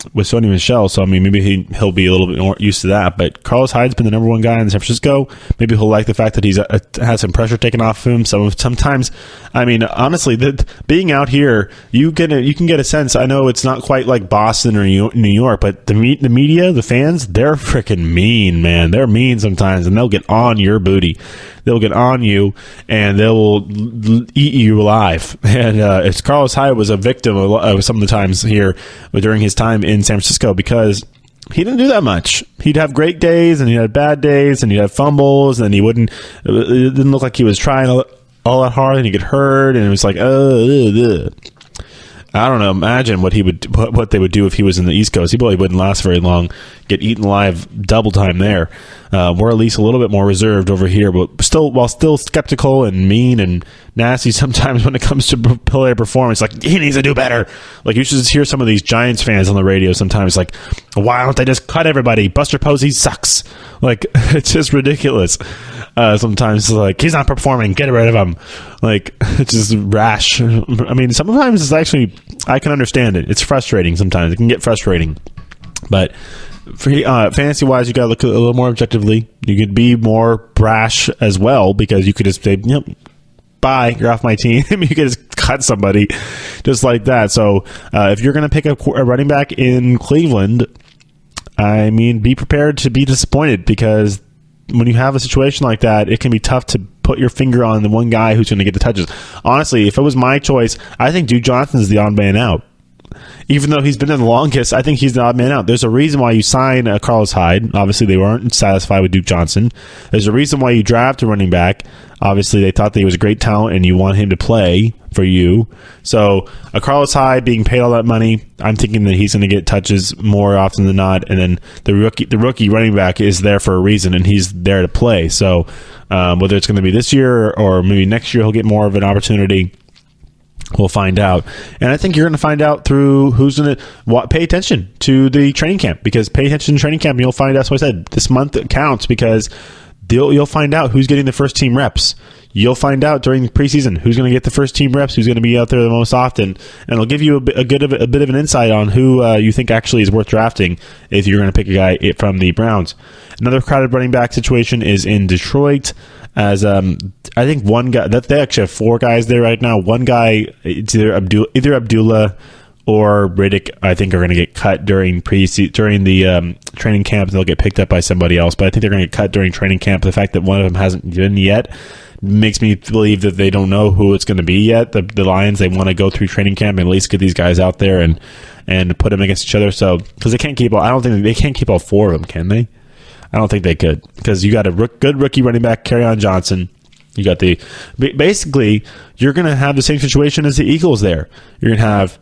Sony Michel, so I mean, maybe he'll be a little bit more used to that. But Carlos Hyde's been the number one guy in San Francisco. Maybe he'll like the fact that he's has some pressure taken off of him. Sometimes, I mean, honestly, being out here, you can get a sense. I know it's not quite like Boston or New York, but the media, the fans, they're freaking mean, man. They're mean sometimes, and they'll get on your booty. They'll get on you, and they will eat you alive. And it's Carlos Hyde was a victim of some of the times here during his time in San Francisco, because he didn't do that much. He'd have great days, and he'd have bad days, and he'd have fumbles, and it didn't look like he was trying all that hard, and he'd get hurt, and it was like, I don't know. Imagine what they would do if he was in the East Coast. He probably wouldn't last very long. Get eaten alive double time there. We're at least a little bit more reserved over here, but still skeptical and mean and nasty sometimes when it comes to player performance. Like, he needs to do better. Like, you should just hear some of these Giants fans on the radio sometimes. Like, why don't they just cut everybody? Buster Posey sucks. Like, it's just ridiculous. Sometimes it's like, he's not performing, get rid of him. Like, it's just rash. I mean, sometimes it's actually, I can understand it. It's frustrating sometimes. It can get frustrating. But for fantasy-wise, you got to look a little more objectively. You could be more brash as well, because you could just say, yep, bye, you're off my team. You could just cut somebody just like that. So if you're going to pick a running back in Cleveland, I mean, be prepared to be disappointed, because when you have a situation like that, it can be tough to put your finger on the one guy who's going to get the touches. Honestly, if it was my choice, I think Duke Johnson's the odd man out. Even though he's been in the longest, I think he's the odd man out. There's a reason why you sign Carlos Hyde. Obviously, they weren't satisfied with Duke Johnson. There's a reason why you draft a running back. Obviously, they thought that he was a great talent, and you want him to play for you. So, a Carlos Hyde being paid all that money, I'm thinking that he's going to get touches more often than not. And then the rookie running back is there for a reason, and he's there to play. So, whether it's going to be this year or maybe next year, he'll get more of an opportunity. We'll find out. And I think you're going to find out through who's going to pay attention to the training camp, because pay attention to training camp, and you'll find out. That's what I said. This month counts, because you'll find out who's getting the first team reps. You'll find out during preseason who's going to get the first team reps, who's going to be out there the most often, and it'll give you a bit of an insight on who you think actually is worth drafting if you're going to pick a guy from the Browns. Another crowded running back situation is in Detroit. As I think one guy, that they actually have four guys there right now. One guy, it's either Abdullah or Riddick, I think, are going to get cut during the training camp. They'll get picked up by somebody else, but I think they're going to get cut during training camp. The fact that one of them hasn't been yet makes me believe that they don't know who it's going to be yet. The Lions, they want to go through training camp and at least get these guys out there and put them against each other. So, because they can't keep I don't think they can't keep all four of them, can they? I don't think they could, because you got a good rookie running back, Kerryon Johnson. You got basically, you're going to have the same situation as the Eagles there. You're going to have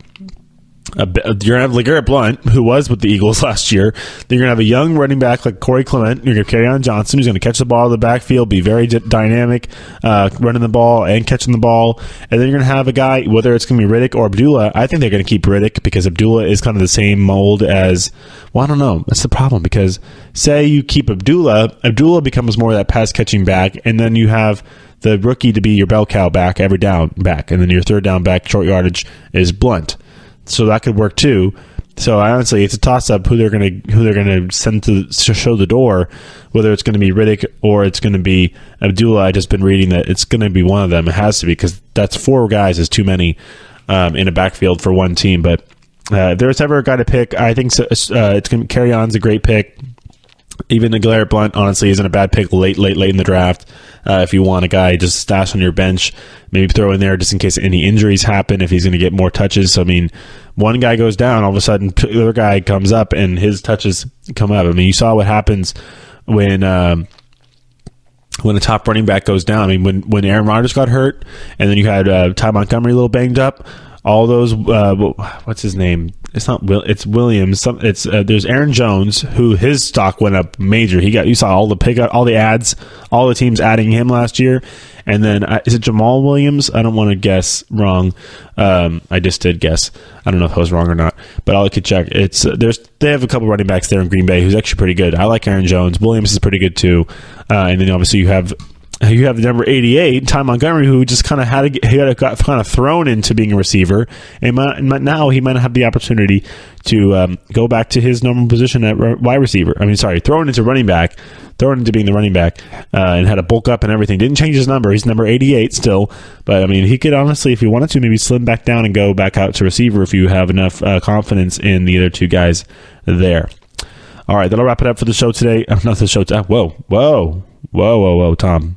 LeGarrette Blount, who was with the Eagles last year. Then you're going to have a young running back like Corey Clement. You're going to have Kerryon Johnson, who's going to catch the ball in the backfield, be very dynamic, running the ball and catching the ball. And then you're going to have a guy, whether it's going to be Riddick or Abdullah. I think they're going to keep Riddick, because Abdullah is kind of the same mold as, well, I don't know. That's the problem, because say you keep Abdullah becomes more of that pass-catching back, and then you have the rookie to be your bell cow back, every down back, and then your third down back, short yardage, is Blount. So that could work too. So honestly, it's a toss-up who they're going to send to show the door, whether it's going to be Riddick or it's going to be Abdullah. I just been reading that it's going to be one of them. It has to be, because that's four guys is too many in a backfield for one team. But if there's ever a guy to pick, I think it's going to Kerryon's a great pick. Even LeGarrette Blount, honestly, isn't a bad pick late in the draft. If you want a guy just stash on your bench, maybe throw in there just in case any injuries happen, if he's going to get more touches. So, I mean, one guy goes down, all of a sudden the other guy comes up and his touches come up. I mean, you saw what happens when a top running back goes down. I mean, when Aaron Rodgers got hurt, and then you had Ty Montgomery a little banged up, all those, what's his name? It's Williams. There's Aaron Jones, who his stock went up major. You saw all the ads, all the teams adding him last year. And then is it Jamal Williams? I don't want to guess wrong. I just did guess. I don't know if I was wrong or not, but I could check. They have a couple running backs there in Green Bay who's actually pretty good. I like Aaron Jones. Williams is pretty good too. And then obviously you have you have the number 88, Ty Montgomery, who just kind of got thrown into being a receiver, and now he might have the opportunity to go back to his normal position at wide receiver. Thrown into running back, thrown into being the running back, and had to bulk up and everything. Didn't change his number. He's number 88 still, but he could honestly, if he wanted to, maybe slim back down and go back out to receiver if you have enough confidence in the other two guys there. All right, that'll wrap it up for the show today. Not the show. Whoa, Tom.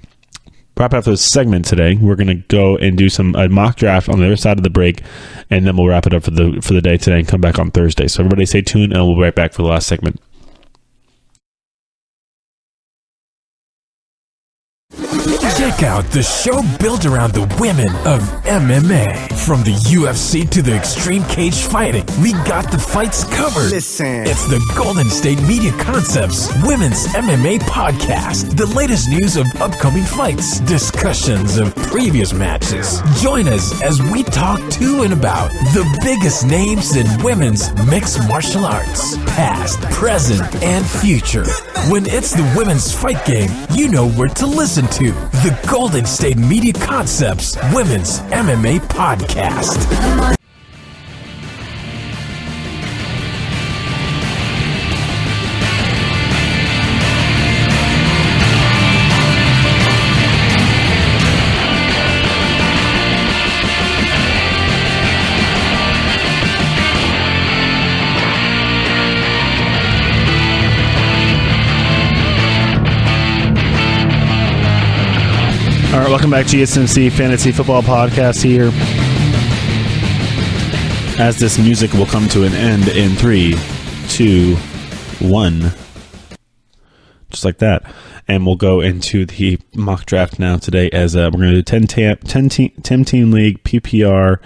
Wrap up this segment today. We're going to go and do some mock draft on the other side of the break, and then we'll wrap it up for the day today and come back on Thursday. So everybody stay tuned, and we'll be right back for the last segment. Check out the show built around the women of MMA. From the UFC to the extreme cage fighting, we got the fights covered. Listen. It's the Golden State Media Concepts Women's MMA Podcast. The latest news of upcoming fights, discussions of previous matches. Join us as we talk to and about the biggest names in women's mixed martial arts, past, present, and future. When it's the women's fight game, you know where to listen to. The Golden State Media Concepts Women's MMA Podcast. All right, welcome back to GSMC Fantasy Football Podcast here. As this music will come to an end in 3, 2, 1. Just like that. And we'll go into the mock draft now today as we're going to do 10 team league PPR.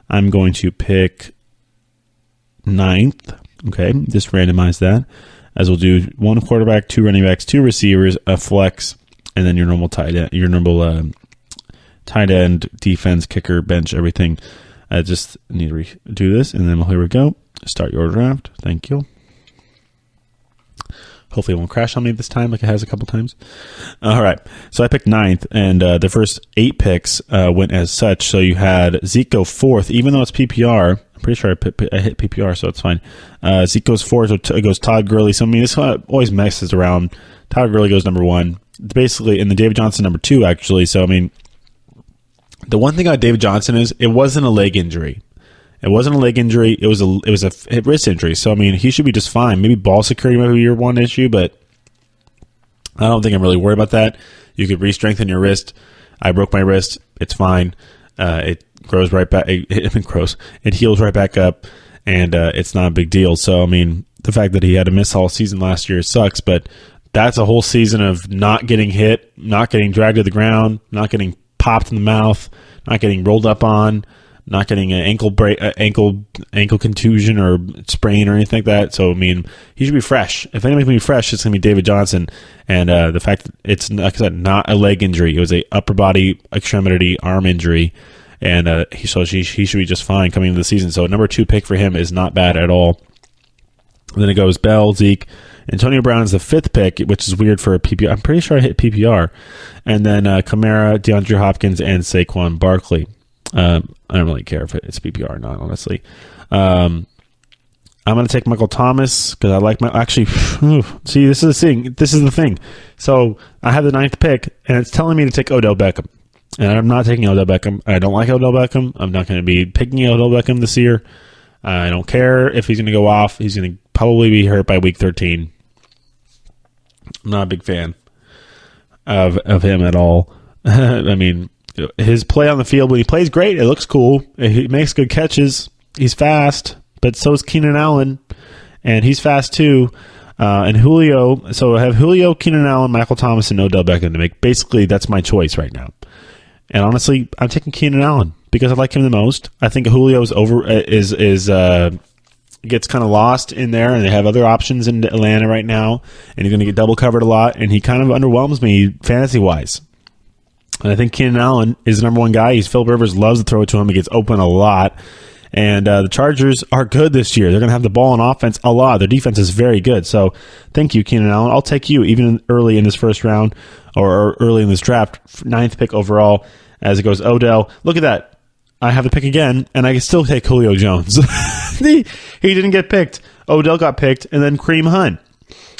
I'm going to pick 9th. Okay, just randomize that. As we'll do 1 quarterback, 2 running backs, 2 receivers, a flex, and then your normal tight end, defense, kicker, bench, everything. I just need to do this, and then here we go. Start your draft. Thank you. Hopefully it won't crash on me this time like it has a couple times. All right. So I picked 9th, and the first 8 picks went as such. So you had Zeke go 4th, even though it's PPR. I'm pretty sure I hit PPR, so it's fine. Zeke goes 4th, so it goes Todd Gurley. So, this always messes around. Todd Gurley goes number 1. Basically, and the David Johnson number 2, actually. So, the one thing about David Johnson is it wasn't a leg injury. It wasn't a leg injury. It was a wrist injury. So, he should be just fine. Maybe ball security might be your one issue, but I don't think I'm really worried about that. You could re-strengthen your wrist. I broke my wrist. It's fine. It grows right back. It heals right back up, and it's not a big deal. So, the fact that he had to miss all season last year sucks, but that's a whole season of not getting hit, not getting dragged to the ground, not getting popped in the mouth, not getting rolled up on, not getting an ankle contusion or sprain or anything like that. So, he should be fresh. If anybody's going to be fresh, it's going to be David Johnson. And the fact that it's, like I said, not a leg injury. It was a upper body, extremity, arm injury. And he should be just fine coming into the season. So, number 2 pick for him is not bad at all. And then it goes Bell, Zeke. Antonio Brown is the 5th pick, which is weird for a PPR. I'm pretty sure I hit PPR. And then Kamara, DeAndre Hopkins, and Saquon Barkley. I don't really care if it's PPR or not, honestly. I'm going to take Michael Thomas because I like see, this is the thing. So I have the 9th pick, and it's telling me to take Odell Beckham. And I'm not taking Odell Beckham. I don't like Odell Beckham. I'm not going to be picking Odell Beckham this year. I don't care if he's going to go off. He's going to probably be hurt by week 13. I'm not a big fan of him at all. His play on the field, when he plays great, it looks cool. He makes good catches. He's fast, but so is Keenan Allen, and he's fast too. And Julio. So I have Julio, Keenan Allen, Michael Thomas, and Odell Beckham to make. Basically, that's my choice right now. And honestly, I'm taking Keenan Allen because I like him the most. I think Julio's gets kind of lost in there, and they have other options in Atlanta right now, and he's going to get double covered a lot, and he kind of underwhelms me fantasy-wise. And I think Keenan Allen is the number 1 guy. Philip Rivers loves to throw it to him. He gets open a lot, And the Chargers are good this year. They're going to have the ball on offense a lot. Their defense is very good. So thank you, Keenan Allen. I'll take you even early in this first round or early in this draft, 9th pick overall as it goes Odell. Look at that. I have the pick again, and I can still take Julio Jones. He didn't get picked. Odell got picked, and then Kareem Hunt,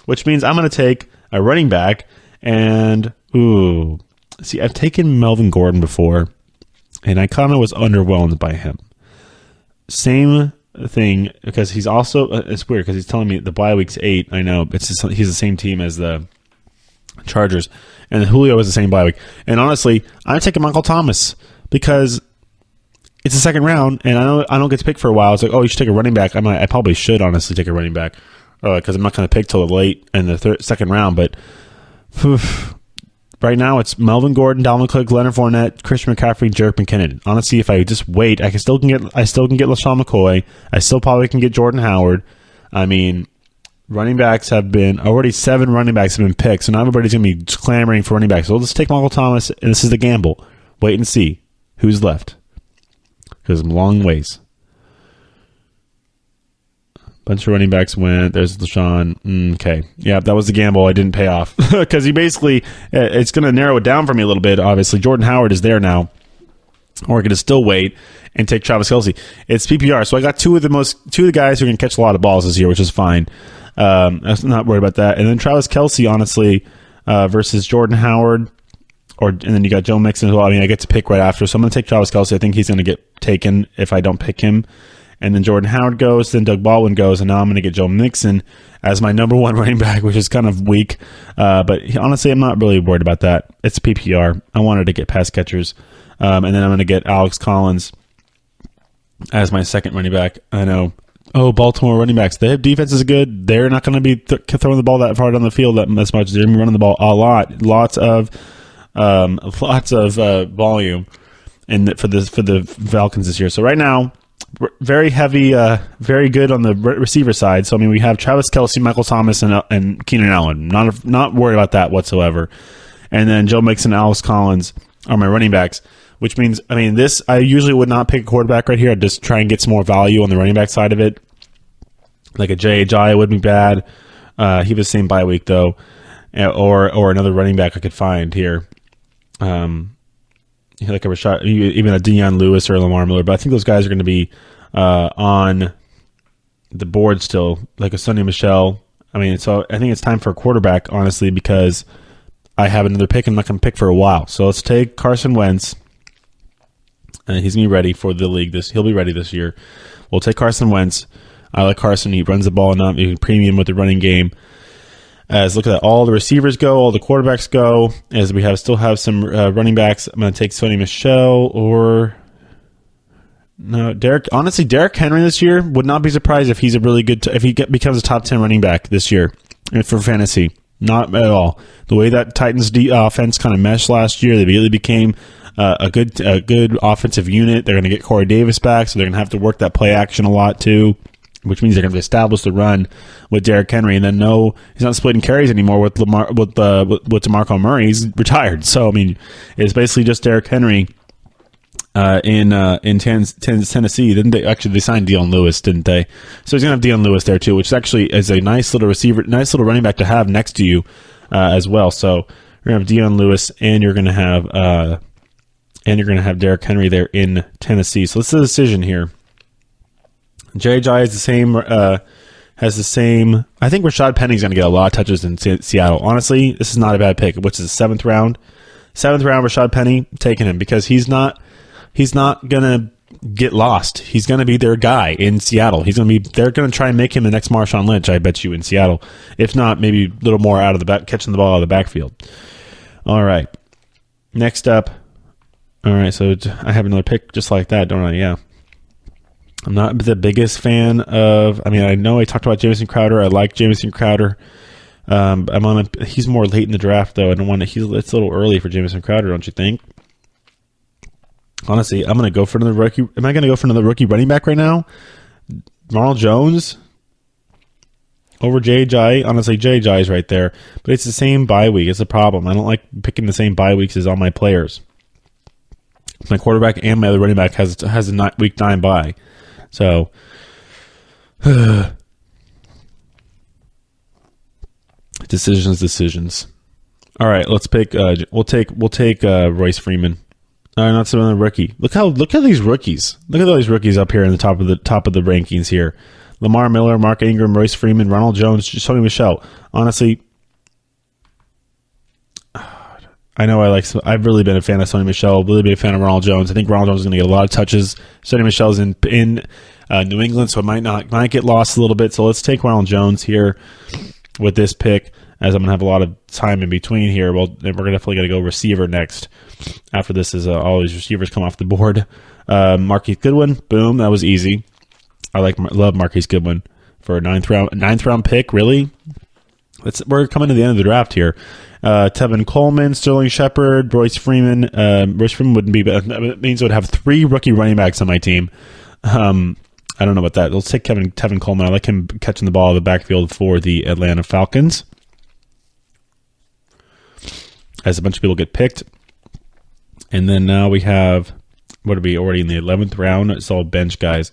which means I'm going to take a running back. And, see, I've taken Melvin Gordon before, and I kind of was underwhelmed by him. Same thing, because he's also, it's weird, because he's telling me the bye week's 8. I know, he's the same team as the Chargers, and Julio is the same bye week. And honestly, I'm taking Michael Thomas, because it's the second round, and I don't get to pick for a while. It's like, you should take a running back. I probably should honestly take a running back, because I'm not going to pick till late in the second round, but right now, it's Melvin Gordon, Dalvin Cook, Leonard Fournette, Christian McCaffrey, Jerick McKinnon. Honestly, if I just wait, I still can get LaShawn McCoy. I still probably can get Jordan Howard. I mean, running backs have been already 7 running backs have been picked, so now everybody's going to be clamoring for running backs. So let's take Michael Thomas, and this is the gamble. Wait and see who's left, because I'm long ways. Bunch of running backs went. There's LaShawn. Okay. Yeah, that was the gamble. I didn't pay off. Because he basically, it's going to narrow it down for me a little bit, obviously. Jordan Howard is there now. Or I could still wait and take Travis Kelce. It's PPR. So I got two of the guys who can catch a lot of balls this year, which is fine. I'm not worried about that. And then Travis Kelce, honestly, versus Jordan Howard. And then you got Joe Mixon as well. I mean, I get to pick right after. So I'm going to take Travis Kelce. I think he's going to get taken if I don't pick him. And then Jordan Howard goes, then Doug Baldwin goes, and now I'm going to get Joe Mixon as my number 1 running back, which is kind of weak. But honestly, I'm not really worried about that. It's PPR. I wanted to get pass catchers. And then I'm going to get Alex Collins as my second running back. I know. Baltimore running backs. Their defense is good. They're not going to be throwing the ball that far down the field as much. They're going to be running the ball a lot. Lots of volume for the Falcons this year. So right now, very heavy, very good on the receiver side. So I mean, we have Travis Kelce, Michael Thomas, and Keenan Allen. Not worried about that whatsoever. And then Joe Mixon, and Alex Collins are my running backs. Which means, I usually would not pick a quarterback right here. I'd just try and get some more value on the running back side of it. Like a J.J. would be bad. He was the same bye week though, or another running back I could find here. Like a Rashad, even a Deion Lewis or a Lamar Miller, but I think those guys are going to be on the board still, like a Sonny Michel. So I think it's time for a quarterback, honestly, because I have another pick. I'm not going to pick for a while. So let's take Carson Wentz. He's going to be ready for the league. He'll be ready this year. We'll take Carson Wentz. I like Carson. He runs the ball enough. You can premium with the running game. As look at that, all the receivers go, all the quarterbacks go. As we still have some running backs, I'm going to take Sonny Michel Derrick. Honestly, Derrick Henry this year would not be surprised if he's a really good if he becomes a top 10 running back this year for fantasy. Not at all. The way that Titans offense kind of meshed last year, they really became a good offensive unit. They're going to get Corey Davis back, so they're going to have to work that play action a lot too, which means they're going to establish the run with Derrick Henry. And then he's not splitting carries anymore with DeMarco Murray. He's retired. So it's basically just Derrick Henry in Tennessee. They signed Deion Lewis, didn't they? So he's going to have Deion Lewis there too, which actually is a nice little receiver, nice little running back to have next to you as well. So you're going to have Deion Lewis, and you're going to have Derrick Henry there in Tennessee. So this is a decision here. J.J. is has the same. I think Rashad Penny's going to get a lot of touches in Seattle. Honestly, this is not a bad pick, which is the 7th round. 7th round, Rashad Penny, taking him because he's not going to get lost. He's going to be their guy in Seattle. They're going to try and make him the next Marshawn Lynch, I bet you, in Seattle. If not, maybe a little more out of the back, catching the ball out of the backfield. All right. Next up. All right, so I have another pick just like that, don't I? Yeah. I'm not the biggest fan of. I know I talked about Jamison Crowder. I like Jamison Crowder. He's more late in the draft, though. I don't want to. It's a little early for Jamison Crowder, don't you think? Honestly, I'm going to go for another rookie. Am I going to go for another rookie running back right now? Ronald Jones over J.J. Honestly, J.J. is right there, but it's the same bye week. It's a problem. I don't like picking the same bye weeks as all my players. My quarterback and my other running back has a week 9 bye. So, decisions. All right, let's pick. We'll take Royce Freeman. Not some other rookie. Look at these rookies. Look at all these rookies up here in the top of the rankings here. Lamar Miller, Mark Ingram, Royce Freeman, Ronald Jones, Sony Michel. Honestly, I know I've really been a fan of Sony Michel, really been a fan of Ronald Jones. I think Ronald Jones is going to get a lot of touches. Sony Michel's in New England, so it might get lost a little bit. So let's take Ronald Jones here with this pick, as I'm going to have a lot of time in between here. Well, we're definitely going to go receiver next. After this is all these receivers come off the board. Marquise Goodwin, boom, that was easy. Love Marquise Goodwin for a ninth round pick. Really, we're coming to the end of the draft here. Tevin Coleman, Sterling Shepard, Royce Freeman. Royce Freeman wouldn't be, but that means I would have 3 rookie running backs on my team. I don't know about that. Let's take Tevin Coleman. I like him catching the ball in the backfield for the Atlanta Falcons, as a bunch of people get picked. And then now we have, what are we already in the 11th round? It's all bench guys.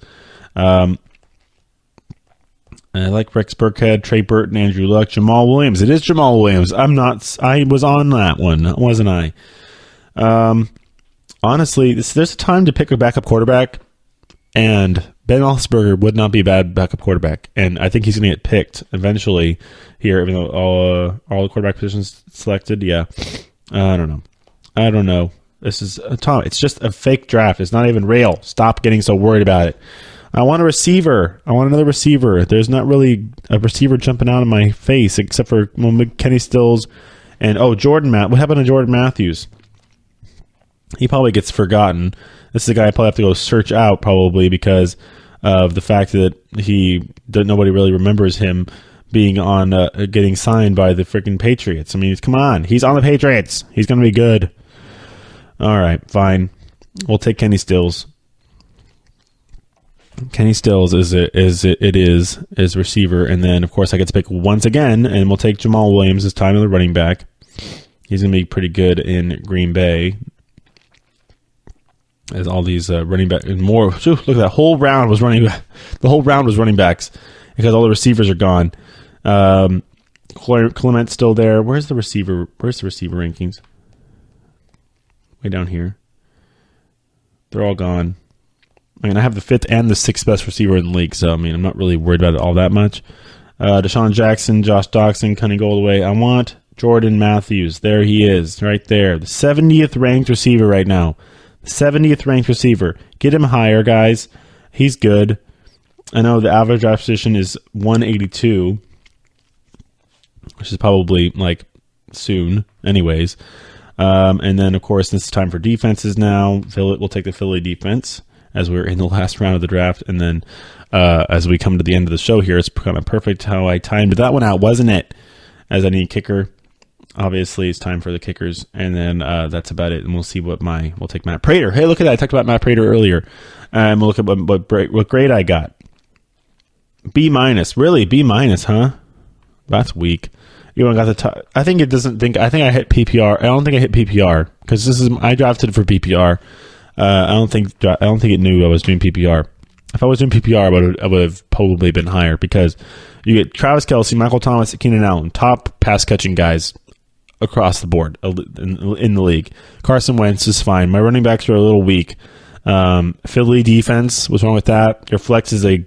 I like Rex Burkhead, Trey Burton, Andrew Luck, Jamal Williams. It is Jamal Williams. I was on that one, wasn't I? Honestly, there's a time to pick a backup quarterback, and Ben Roethlisberger would not be a bad backup quarterback, and I think he's going to get picked eventually here, even though all the quarterback positions selected. Yeah, I don't know. This is Tom. It's just a fake draft. It's not even real. Stop getting so worried about it. I want a receiver. I want another receiver. There's not really a receiver jumping out of my face except for Kenny Stills and Jordan What happened to Jordan Matthews? He probably gets forgotten. This is a guy I probably have to go search out probably because of the fact that nobody really remembers him being on getting signed by the freaking Patriots. I mean, come on, he's on the Patriots. He's going to be good. All right, fine. We'll take Kenny Stills. Kenny Stills is receiver, and then of course I get to pick once again, and we'll take Jamal Williams this time, the running back. He's gonna be pretty good in Green Bay. As all these running back and more. Look at that whole round was running. The whole round was running backs because all the receivers are gone. Clement's still there. Where's the receiver rankings? Way down here. They're all gone. I mean, I have the 5th and the 6th best receiver in the league, so I mean, I'm not really worried about it all that much. Deshaun Jackson, Josh Doxson, couldn't go all the way. I want Jordan Matthews. There he is, right there. The 70th ranked receiver right now. 70th ranked receiver. Get him higher, guys. He's good. I know the average draft position is 182, which is probably like soon, anyways. And then, of course, this is time for defenses now. We'll take the Philly defense as we're in the last round of the draft. And then as we come to the end of the show here, it's kind of perfect how I timed that one out, wasn't it? As I need kicker. Obviously, it's time for the kickers. And then that's about it. And we'll see we'll take Matt Prater. Hey, look at that. I talked about Matt Prater earlier. And we'll look at what grade I got. B-. Really? B-, huh? That's weak. You got the top. I think I hit PPR. I don't think I hit PPR because I drafted for PPR. I don't think it knew I was doing PPR. If I was doing PPR, I would have probably been higher because you get Travis Kelce, Michael Thomas, Keenan Allen, top pass catching guys across the board in the league. Carson Wentz is fine. My running backs are a little weak. Philly defense, what's wrong with that? Your flex is I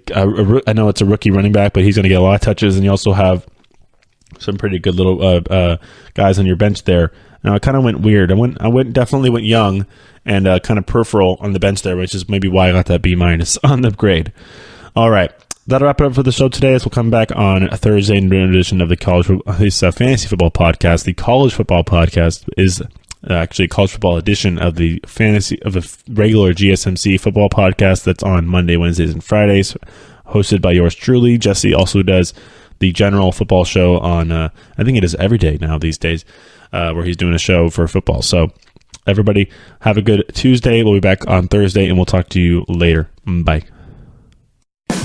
know it's a rookie running back, but he's going to get a lot of touches, and you also have some pretty good little guys on your bench there. Now I kind of went weird. I definitely went young and kind of peripheral on the bench there, which is maybe why I got that B- on the grade. All right, that'll wrap it up for the show today. As we'll come back on a Thursday edition of the Fantasy Football Podcast. The College Football Podcast is actually a college football edition of the regular GSMC Football Podcast that's on Monday, Wednesdays, and Fridays, hosted by yours truly. Jesse also does the general football show on, I think it is every day now these days, where he's doing a show for football. So everybody have a good Tuesday. We'll be back on Thursday, and we'll talk to you later. Bye.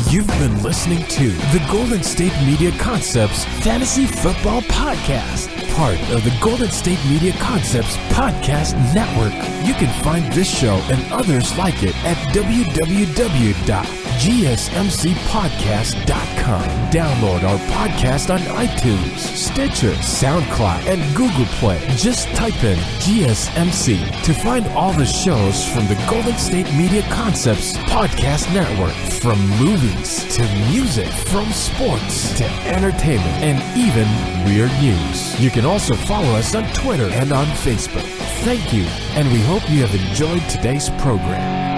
You've been listening to the Golden State Media Concepts Fantasy Football Podcast, part of the Golden State Media Concepts Podcast Network. You can find this show and others like it at www GSMCpodcast.com. Download our podcast on iTunes, Stitcher, SoundCloud, and Google Play. Just type in GSMC to find all the shows from the Golden State Media Concepts Podcast Network. From movies to music, from sports to entertainment, and even weird news. You can also follow us on Twitter and on Facebook. Thank you, and we hope you have enjoyed today's program.